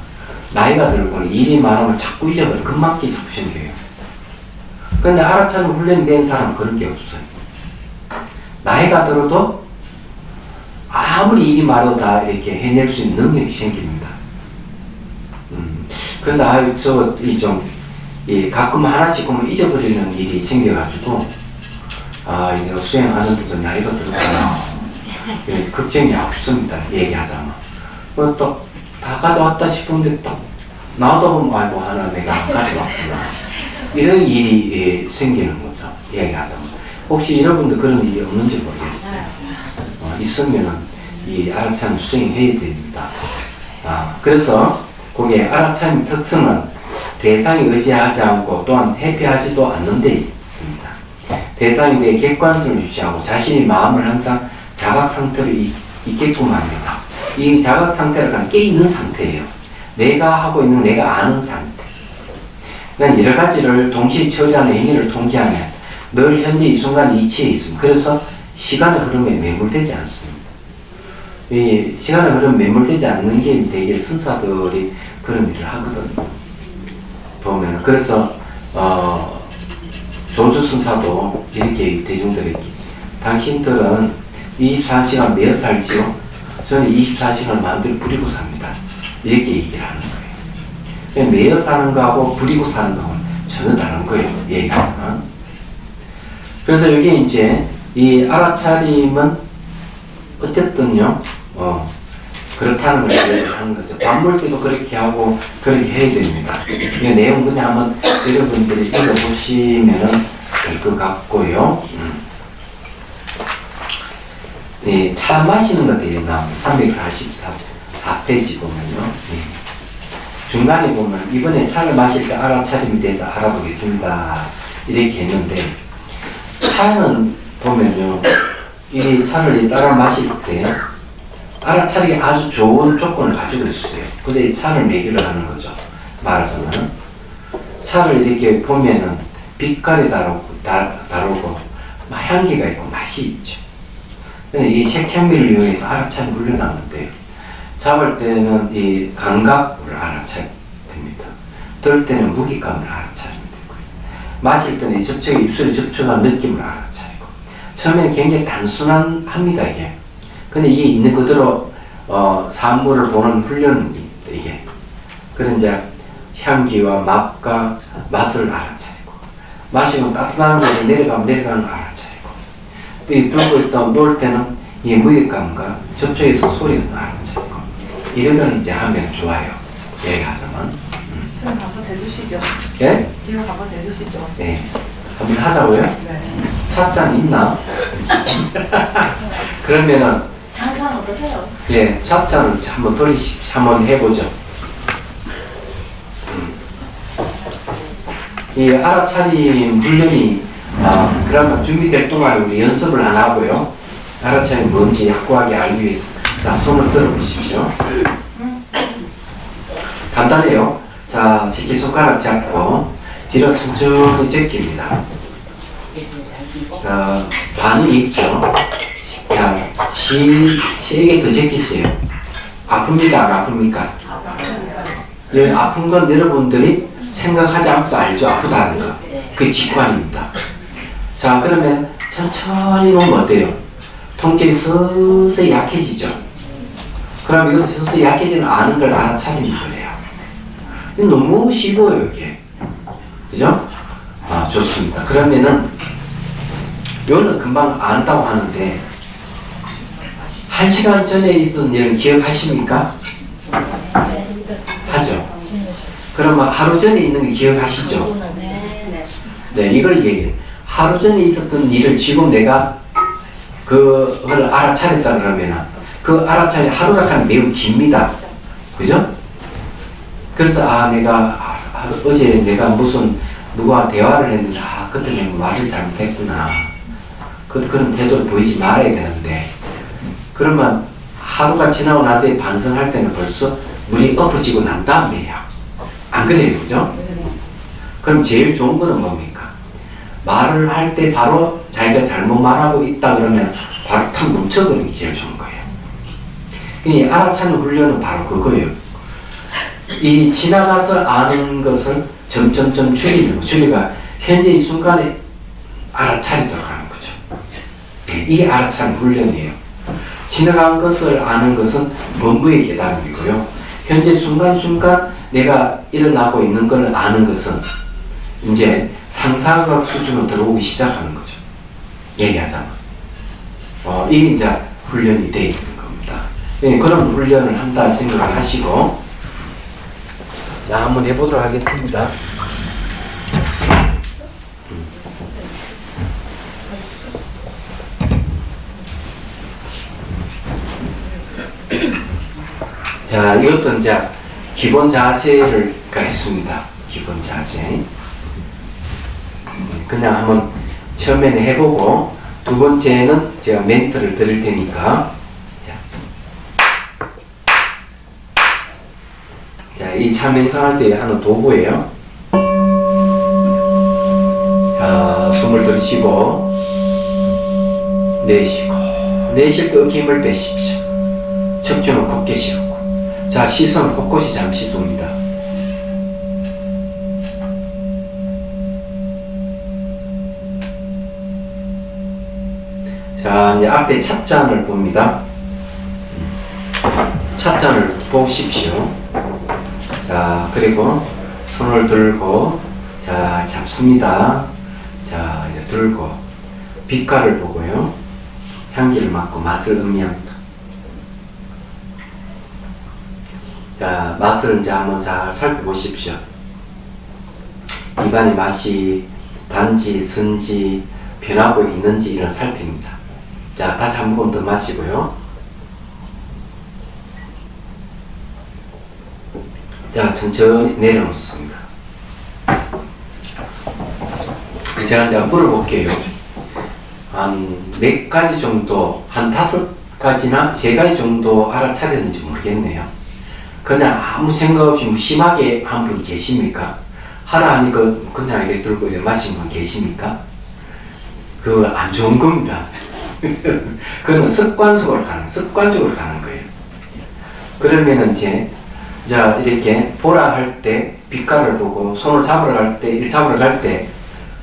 나이가 들고 일이 많으면 자꾸 잊어버려. 금방지 자꾸 생겨요. 근데 알아차림 훈련이 된 사람은 그런 게 없어요. 나이가 들어도 아무리 일이 많아도 다 이렇게 해낼 수 있는 능력이 생깁니다. 그런데 가끔 하나씩 보면 잊어버리는 일이 생겨가지고 내가 수행하는데 좀 나이가 들었구나. 걱정이 없습니다. 얘기하자면. 또 다 가져왔다 싶은데 또 나오다 보면 아이고 하나 내가 안 가져왔구나. 이런 일이 생기는 거죠. 얘기하자면. 혹시 여러분도 그런 일이 없는지 모르겠어요. 있으면은 이 알아차림 수행해야 됩니다. 그래서 그게 알아차림 특성은 대상에 의지하지 않고 또한 회피하지도 않는 데 있습니다. 대상에 대해 객관성을 유지하고 자신의 마음을 항상 자각 상태로 있게끔 합니다. 이 자각 상태를 깨있는 상태예요. 내가 하고 있는 내가 아는 상태. 그러니까 여러 가지를 동시에 처리하는 행위를 통제하면 늘 현재 이 순간 이치에 있습니다. 그래서 시간의 흐름에 매몰되지 않습니다. 이 시간의 흐름에 매몰되지 않는 게 되게 순사들이 그런 일을 하거든요. 보면 그래서 조주 순사도 이렇게 대중들에게 당신들은 24시간 매어 살지요? 저는 24시간을 마음대로 부리고 삽니다. 이렇게 얘기를 하는 거예요. 매어 사는 거하고 부리고 사는 거하고는 전혀 다른 거예요. 얘기하면. 그래서 여기 이제 이 알아차림은 어쨌든요, 그렇다는 걸 얘기하는 거죠. 밥 먹을 때도 그렇게 하고 그렇게 해야 됩니다. 이 내용 그냥 한번 여러분들이 읽어보시면 될 것 같고요. 네, 차 마시는 것들이 나옵니다. 344페이지 보면요. 중간에 보면 이번에 차를 마실 때 알아차림에 대해서 알아보겠습니다. 이렇게 했는데 차는 보면요. 이 차를 따라 마실 때 알아차리기 아주 좋은 조건을 가지고 있어요. 근데 이 차를 매기를 하는 거죠. 말하자면 차를 이렇게 보면은 빛깔이 다르고 향기가 있고 맛이 있죠. 이 색향미를 이용해서 알아차림 물려나는데요. 잡을 때는 이 감각을 알아차리면 됩니다. 들 때는 무기감을 알아차리면 되고요. 마실 때는 입술에 접촉한 느낌을 알아차리고. 처음에는 굉장히 단순합니다, 이게. 근데 이게 있는 그대로 사물을 보는 훈련입니다, 이게. 그런 이제 향기와 맛과 맛을 알아차리고. 마시면 따뜻한 게 내려가면 내려가는 걸 알아차리고. 또 이 들고 있다 놓을 때는 이 무게감과 접촉에서 소리는 알아차리고. 이러면 이제 하면 좋아요. 얘기하자면. 지금 한번 해주시죠. 예? 지금 한번 해주시죠. 네. 한번 하자고요? 네. 찻잔 있나? 그러면은 상상으로 해요. 예, 찻잔을 한번 한번 해보죠. 이 알아차림 훈련이 그러면 준비될 동안 우리 연습을 안 하고요. 알아차림 뭔지 확고하게 알기 위해서 자, 손을 들어보십시오. 간단해요. 자, 새끼손가락 잡고 뒤로 천천히 제낍니다. 반응이 있죠. 자, 세게 더 제끼세요. 아픕니까? 안 아픕니까? 이 아픈 건 여러분들이 생각하지 않고도 알죠. 아프다는 거. 그게 직관입니다. 자, 그러면 천천히 놓으면 어때요? 통증이 서서히 약해지죠. 그럼 이것도 서서히 약해지는 아는 걸 알아차리는 거예요. 이거 너무 쉬워요, 이게. 그죠? 아, 좋습니다. 그러면은, 이거는 금방 안다고 하는데, 1시간 전에 있었던 일은 기억하십니까? 하죠. 그러면 하루 전에 있는 거 기억하시죠? 네, 이걸 얘기해요. 하루 전에 있었던 일을 지금 내가 그걸 알아차렸다 그러면 그 알아차리 하루가 하면 매우 깁니다. 그죠? 그래서 어제 내가 무슨 누구와 대화를 했는데 그때 내가 말을 잘못했구나. 그런 태도를 보이지 말아야 되는데 그러면 하루가 지나고 난 뒤에 반성할 때는 벌써 물이 엎어지고 난 다음에요. 안 그래요? 그죠? 그럼 제일 좋은 거는 뭡니까? 말을 할 때 바로 자기가 잘못 말하고 있다 그러면 바로 탁 멈춰버리는 게 제일 좋은 거예요. 이 알아차는 훈련은 바로 그거예요. 이 지나가서 아는 것을 점점점 줄이는 거. 줄이가 현재 이 순간에 알아차리도록 하는 거죠. 네, 이게 알아차는 훈련이에요. 지나간 것을 아는 것은 본부의 깨달음이고요. 현재 순간순간 내가 일어나고 있는 걸 아는 것은 이제 상사각 수준으로 들어오기 시작하는 거죠. 얘기하자면. 이게 이제 훈련이 되어 있는 겁니다. 네, 그런 훈련을 한다 생각을 하시고, 자, 한번 해보도록 하겠습니다. 자, 이것도 이제 기본 자세가 있습니다. 기본 자세. 그냥 한번 처음에는 해보고, 두 번째는 제가 멘트를 드릴 테니까. 자, 이 참행성할 때 하는 도구예요. 자, 숨을 들이쉬고, 내쉬고, 내쉴 때 어깨 힘을 빼십시오. 척추는 곧게 세우고. 자, 시선을 곳곳이 잠시 둡니다. 자, 이제 앞에 찻잔을 봅니다. 찻잔을 보십시오. 자, 그리고 손을 들고, 자, 잡습니다. 자, 이제 들고, 빛깔을 보고요. 향기를 맡고 맛을 음미합니다. 자, 맛을 이제 한번 잘 살펴보십시오. 입안의 맛이 단지, 쓴지, 변하고 있는지 이런 살핍니다. 자, 다시 한 번 더 마시고요. 자, 천천히 내려놓습니다. 제가 이제 물어볼게요. 한 몇 가지 정도, 한 5가지나 3가지 정도 알아차렸는지 모르겠네요. 그냥 아무 생각 없이 무심하게 한 분 계십니까? 하라 하니까 그냥 이렇게 들고 이렇게 마신 분 계십니까? 그거 안 좋은 겁니다. 그건 습관적으로 가는 거예요. 그러면은 이제, 자, 이렇게 보라 할 때, 빛깔을 보고, 손을 잡으러 갈 때, 일 잡으러 갈 때,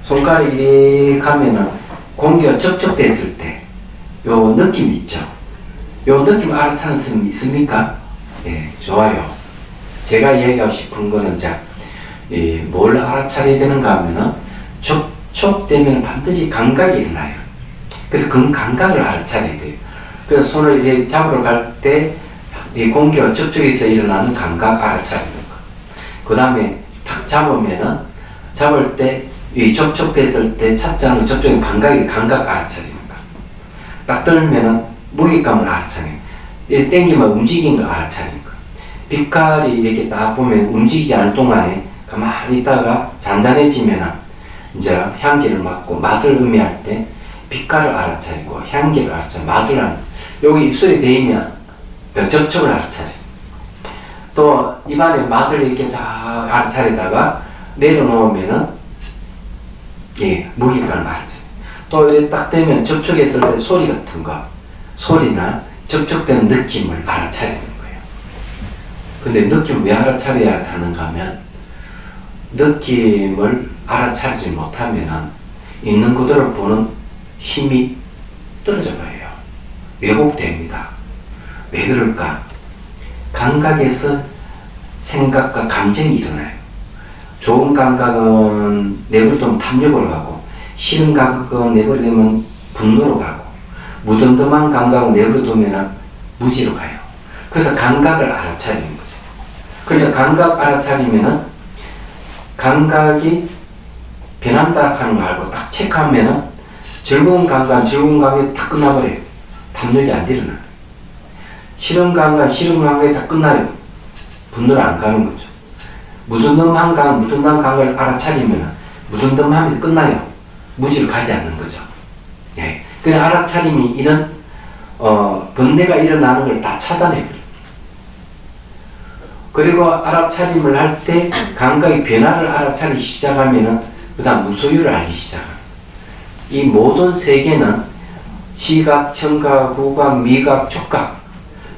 손가락이 이렇게 가면은 공기가 접촉됐을 때, 요 느낌 있죠? 요 느낌 알아차는 사람 있습니까? 예, 좋아요. 제가 이야기하고 싶은 거는, 자, 뭘 알아차려야 되는가 하면은, 접촉되면 반드시 감각이 일어나요. 그래서 그 감각을 알아차려야 돼요. 그래서 손을 이렇게 잡으러 갈 때, 이 공기와 접촉에서 일어나는 감각 알아차리는 거. 그 다음에 탁 잡으면은, 잡을 때, 이 접촉됐을 때 찻잔으로 접촉된 감각 알아차리는 거. 딱 들면은 무게감을 알아차리는 거. 이렇게 당기면 움직이는 걸 알아차리는 거. 빛깔이 이렇게 딱 보면 움직이지 않을 동안에 가만히 있다가 잔잔해지면은 이제 향기를 맡고 맛을 음미할 때 빛깔을 알아차리고 향기를 알아차리고 맛을 알아차리고 여기 입술에 대이면 접촉을 알아차려. 또 입안에 맛을 이렇게 쫙 알아차리다가 내려놓으면은 예, 무기감을 알아차려. 또 이렇게 딱 되면 접촉했을 때 소리 같은 거, 소리나 접촉되는 느낌을 알아차리는 거예요. 근데 느낌 왜 알아차려야 하는가 하면 느낌을 알아차리지 못하면은 있는 그대로 보는 힘이 떨어져 버려요. 왜곡됩니다. 왜 그럴까? 감각에서 생각과 감정이 일어나요. 좋은 감각은 내버려두면 탐욕으로 가고, 싫은 감각은 내버려두면 분노로 가고, 무덤덤한 감각은 내버려두면 무지로 가요. 그래서 감각을 알아차리는 거죠. 그래서 감각 알아차리면은 감각이 변한다 하는 걸 알고 딱 체크하면은 즐거운 감각이 다 끝나버려요. 탐욕이 안 일어나요. 싫은 감각이 다 끝나요. 분노를 안 가는 거죠. 무덤덤한 감각을 알아차리면 무덤덤함이 끝나요. 무지로 가지 않는 거죠. 예. 그래 알아차림이 이런 번뇌가 일어나는 걸 다 차단해버려요. 그리고 알아차림을 할 때 감각의 변화를 알아차리기 시작하면은 그 다음 무소유를 알기 시작합니다. 이 모든 세계는 시각, 청각, 후각, 미각, 촉각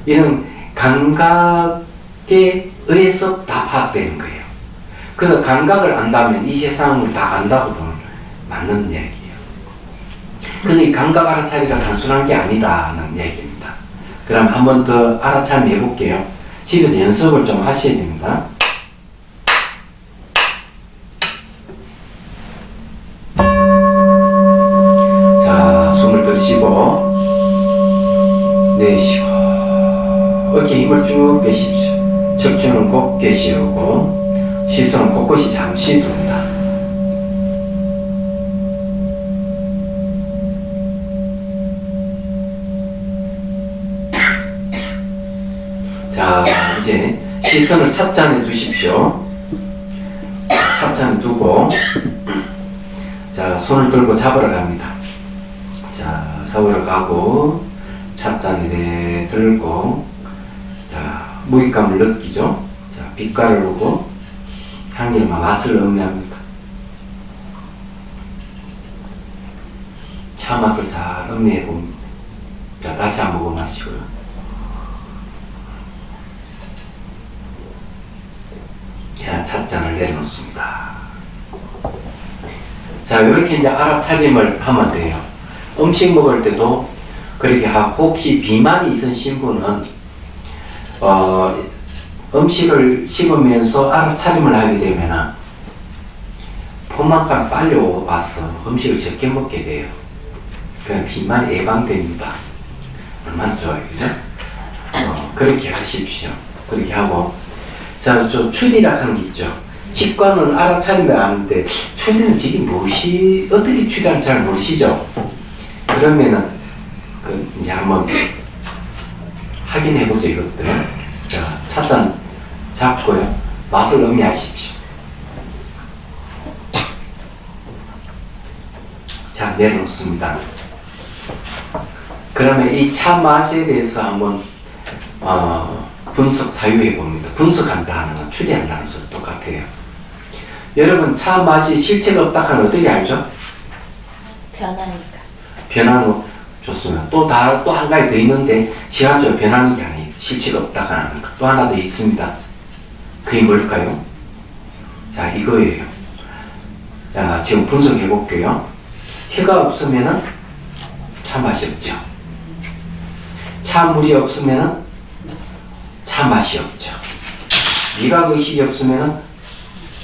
이런 감각에 의해서 다 파악되는 거예요. 그래서 감각을 안다면 이 세상을 다 안다고 보면 맞는 얘기예요. 그래서 이 감각 알아차리가 단순한 게 아니다는 얘기입니다. 그럼 한 번 더 알아차림 해볼게요. 집에서 연습을 좀 하셔야 됩니다. 자, 숨을 들이쉬고 내쉬고 어깨 힘을 쭉 빼십시오. 척추는 곧게 씌우고 시선은 곳곳이 잠시 둡니다. 자, 이제 시선을 찻잔에 두십시오. 찻잔에 두고 자, 손을 들고 잡으러 갑니다. 자, 잡으러 가고 찻잔에 들고 자, 무게감을 느끼죠. 자, 빛깔을 보고 향기를 맛을 음미합니다. 차 맛을 잘 음미해 봅니다. 자, 다시 한 모금 마시고요. 자, 찻잔을 내려놓습니다. 자, 이렇게 이제 알아차림을 하면 돼요. 음식 먹을 때도 그렇게 하고, 혹시 비만이 있으신 분은 음식을 씹으면서 알아차림을 하게 되면 포만감 빨리 와서 음식을 적게 먹게 돼요. 그럼 비만이 예방됩니다. 얼마나 좋아요, 그죠? 그렇게 하십시오. 그렇게 하고, 자, 저 추리라 하는 게 있죠. 직관은 알아차림을 아는데 추리는 지금 무엇이 어떻게 추리하는지 잘 모르시죠? 그러면은 이제 한번 확인해 보죠, 이것도. 자, 찻잔 잡고요. 맛을 음미하십시오. 자, 내려놓습니다. 그러면 이 차 맛에 대해서 한번 분석 사유해 봅니다. 분석한다 하는 건 추리한다는 소리 똑같아요. 여러분, 차 맛이 실체가 없다 하면 어떻게 알죠? 변하니까. 변하는 거 좋습니다. 또 한 가지 더 있는데 시간적으로 변하는 게 아니에요. 실체가 없다 하는 거. 또 하나 더 있습니다. 그게 뭘까요? 자, 이거예요. 자, 지금 분석해 볼게요. 혀가 없으면은 차 맛이 없죠. 차물이 없으면은 차 맛이 없죠. 미각 의식이 없으면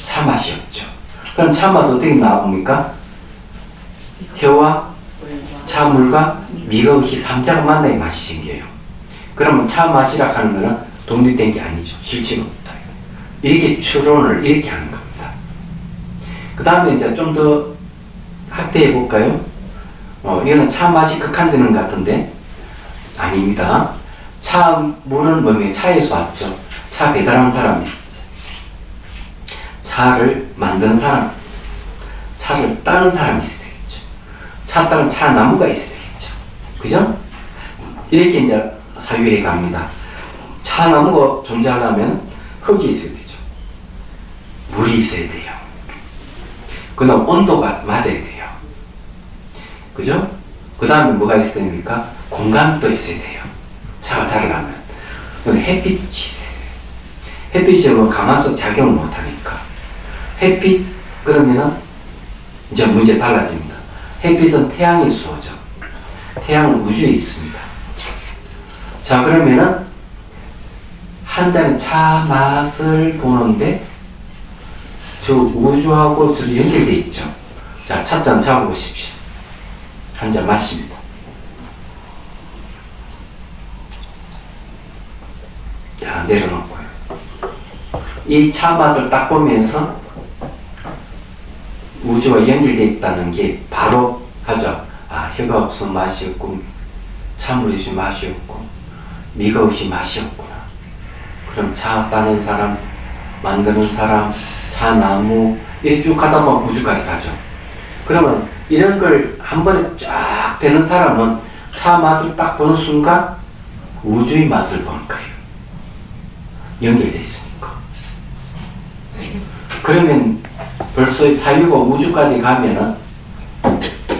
차 맛이 없죠. 그럼 차 맛 어떻게 나옵니까? 혀와 차물과 미각 의식 3자가 만나야 맛이 생겨요. 그러면 차 맛이라 하는 거는 독립된 게 아니죠. 실체가 없다. 이렇게 추론을 이렇게 하는 겁니다. 그 다음에 이제 좀 더 확대해 볼까요? 이거는 차 맛이 극한되는 것 같은데 아닙니다. 차물은 뭐면 차에서 왔죠. 차 배달하는 사람이 있죠. 차를 만드는 사람, 차를 따는 사람이 있어야 되겠죠. 차 따는 차 나무가 있어야 되겠죠. 그죠? 이렇게 이제 사유해 갑니다. 사나무가 존재하려면 흙이 있어야 되죠. 물이 있어야 돼요. 그 다음 온도가 맞아야 돼요. 그죠? 그 다음에 뭐가 있어야 됩니까? 공간도 있어야 돼요. 차가 자라려면. 근데 햇빛이 있어야 돼요. 햇빛이 뭐 강압적 작용을 못하니까. 햇빛, 그러면은 이제 문제 달라집니다. 햇빛은 태양이 쏘죠. 태양은 우주에 있습니다. 자, 그러면은 한 잔의 차 맛을 보는데 저 우주하고 저 연결되어 있죠. 자, 찻잔 잡아보십시오. 한 잔 마십니다. 자, 내려놓고요. 이 차 맛을 딱 보면서 우주와 연결되어 있다는 게 바로 하죠. 아, 혀가 없으면 맛이 없고, 찬물이 없으면 맛이 없고, 미가 없이 맛이 없구나. 그럼 차 따는 사람, 만드는 사람, 차나무, 이렇게 쭉 가다 보면 우주까지 가죠. 그러면 이런 걸 한 번에 쫙 되는 사람은 차 맛을 딱 보는 순간 우주의 맛을 보는 거예요. 연결되어 있으니까. 그러면 벌써 사유가 우주까지 가면은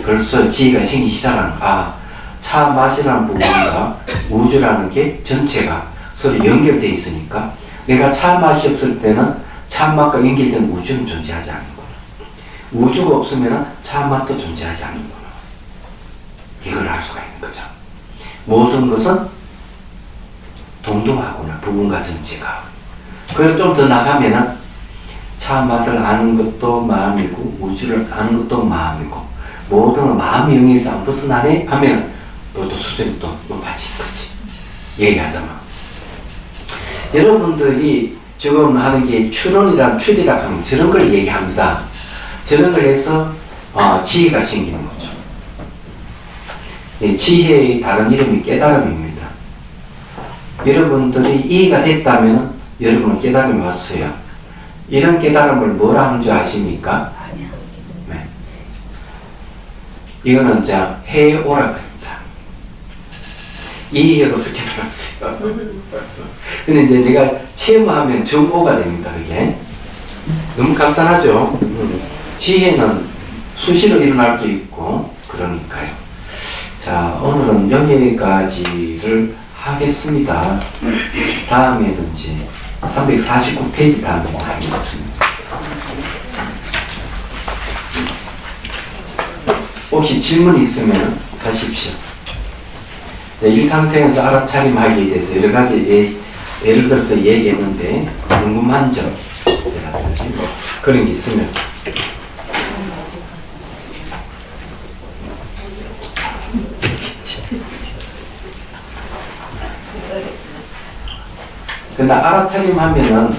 벌써 지혜가 생기기 시작하는 거야. 아, 차 맛이라는 부분과 우주라는 게 전체가 서로 연결되어 있으니까 내가 차 맛이 없을 때는 차 맛과 연결된 우주는 존재하지 않는구나. 우주가 없으면 차 맛도 존재하지 않는구나. 이걸 알 수가 있는 거죠. 모든 것은 동등하구나. 부분과 전체가. 그걸 좀 더 나가면은 차 맛을 아는 것도 마음이고 우주를 아는 것도 마음이고 모든 걸 마음의 영역에서 안 벗어나네 하면 또 수준이 또 높아지는 거지. 얘기하자면 여러분들이 지금 하는 게 추론이랑 추리라 하면 저런 걸 얘기합니다. 저런 걸 해서 지혜가 생기는 거죠. 지혜의 다른 이름이 깨달음입니다. 여러분들이 이해가 됐다면 여러분은 깨달음이 왔어요. 이런 깨달음을 뭐라 하는 줄 아십니까? 아니야. 네. 이거는 자 해오라고 합니다. 이해로서 깨달았어요. 근데 이제 내가 체험하면 정오가 됩니다. 그게 너무 간단하죠. 지혜는 수시로 일어날 수 있고 그러니까요. 자, 오늘은 여기까지를 하겠습니다. 다음에는 이제 349페이지 다음에 하겠습니다. 혹시 질문 있으면 하십시오. 네, 일상생활에서 알아차림하기에 대해서 여러 가지 예를 들어서 얘기했는데 궁금한 점 그런 게 있으면 근데 알아차림하면은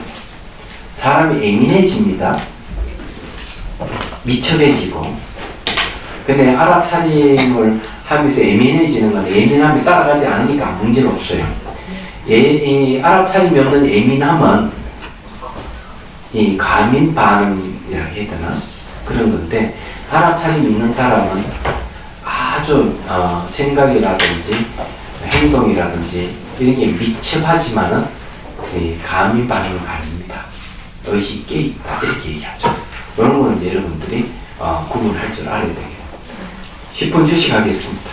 사람이 예민해집니다. 미척해지고. 근데 알아차림을 하면서 예민해지는 건 예민함이 따라가지 않으니까 문제가 없어요. 이 알아차림이 없는 예민함은 이 가민 반응이라고 해야 되나? 그런 건데 알아차림이 있는 사람은 아주 생각이라든지 행동이라든지 이런 게 미첩하지만은 가민 반응은 아닙니다. 의식이 깨있다 이렇게 얘기하죠. 이런 거는 여러분들이 구분할 줄 알아야 되겠습니다. 10분 휴식하겠습니다.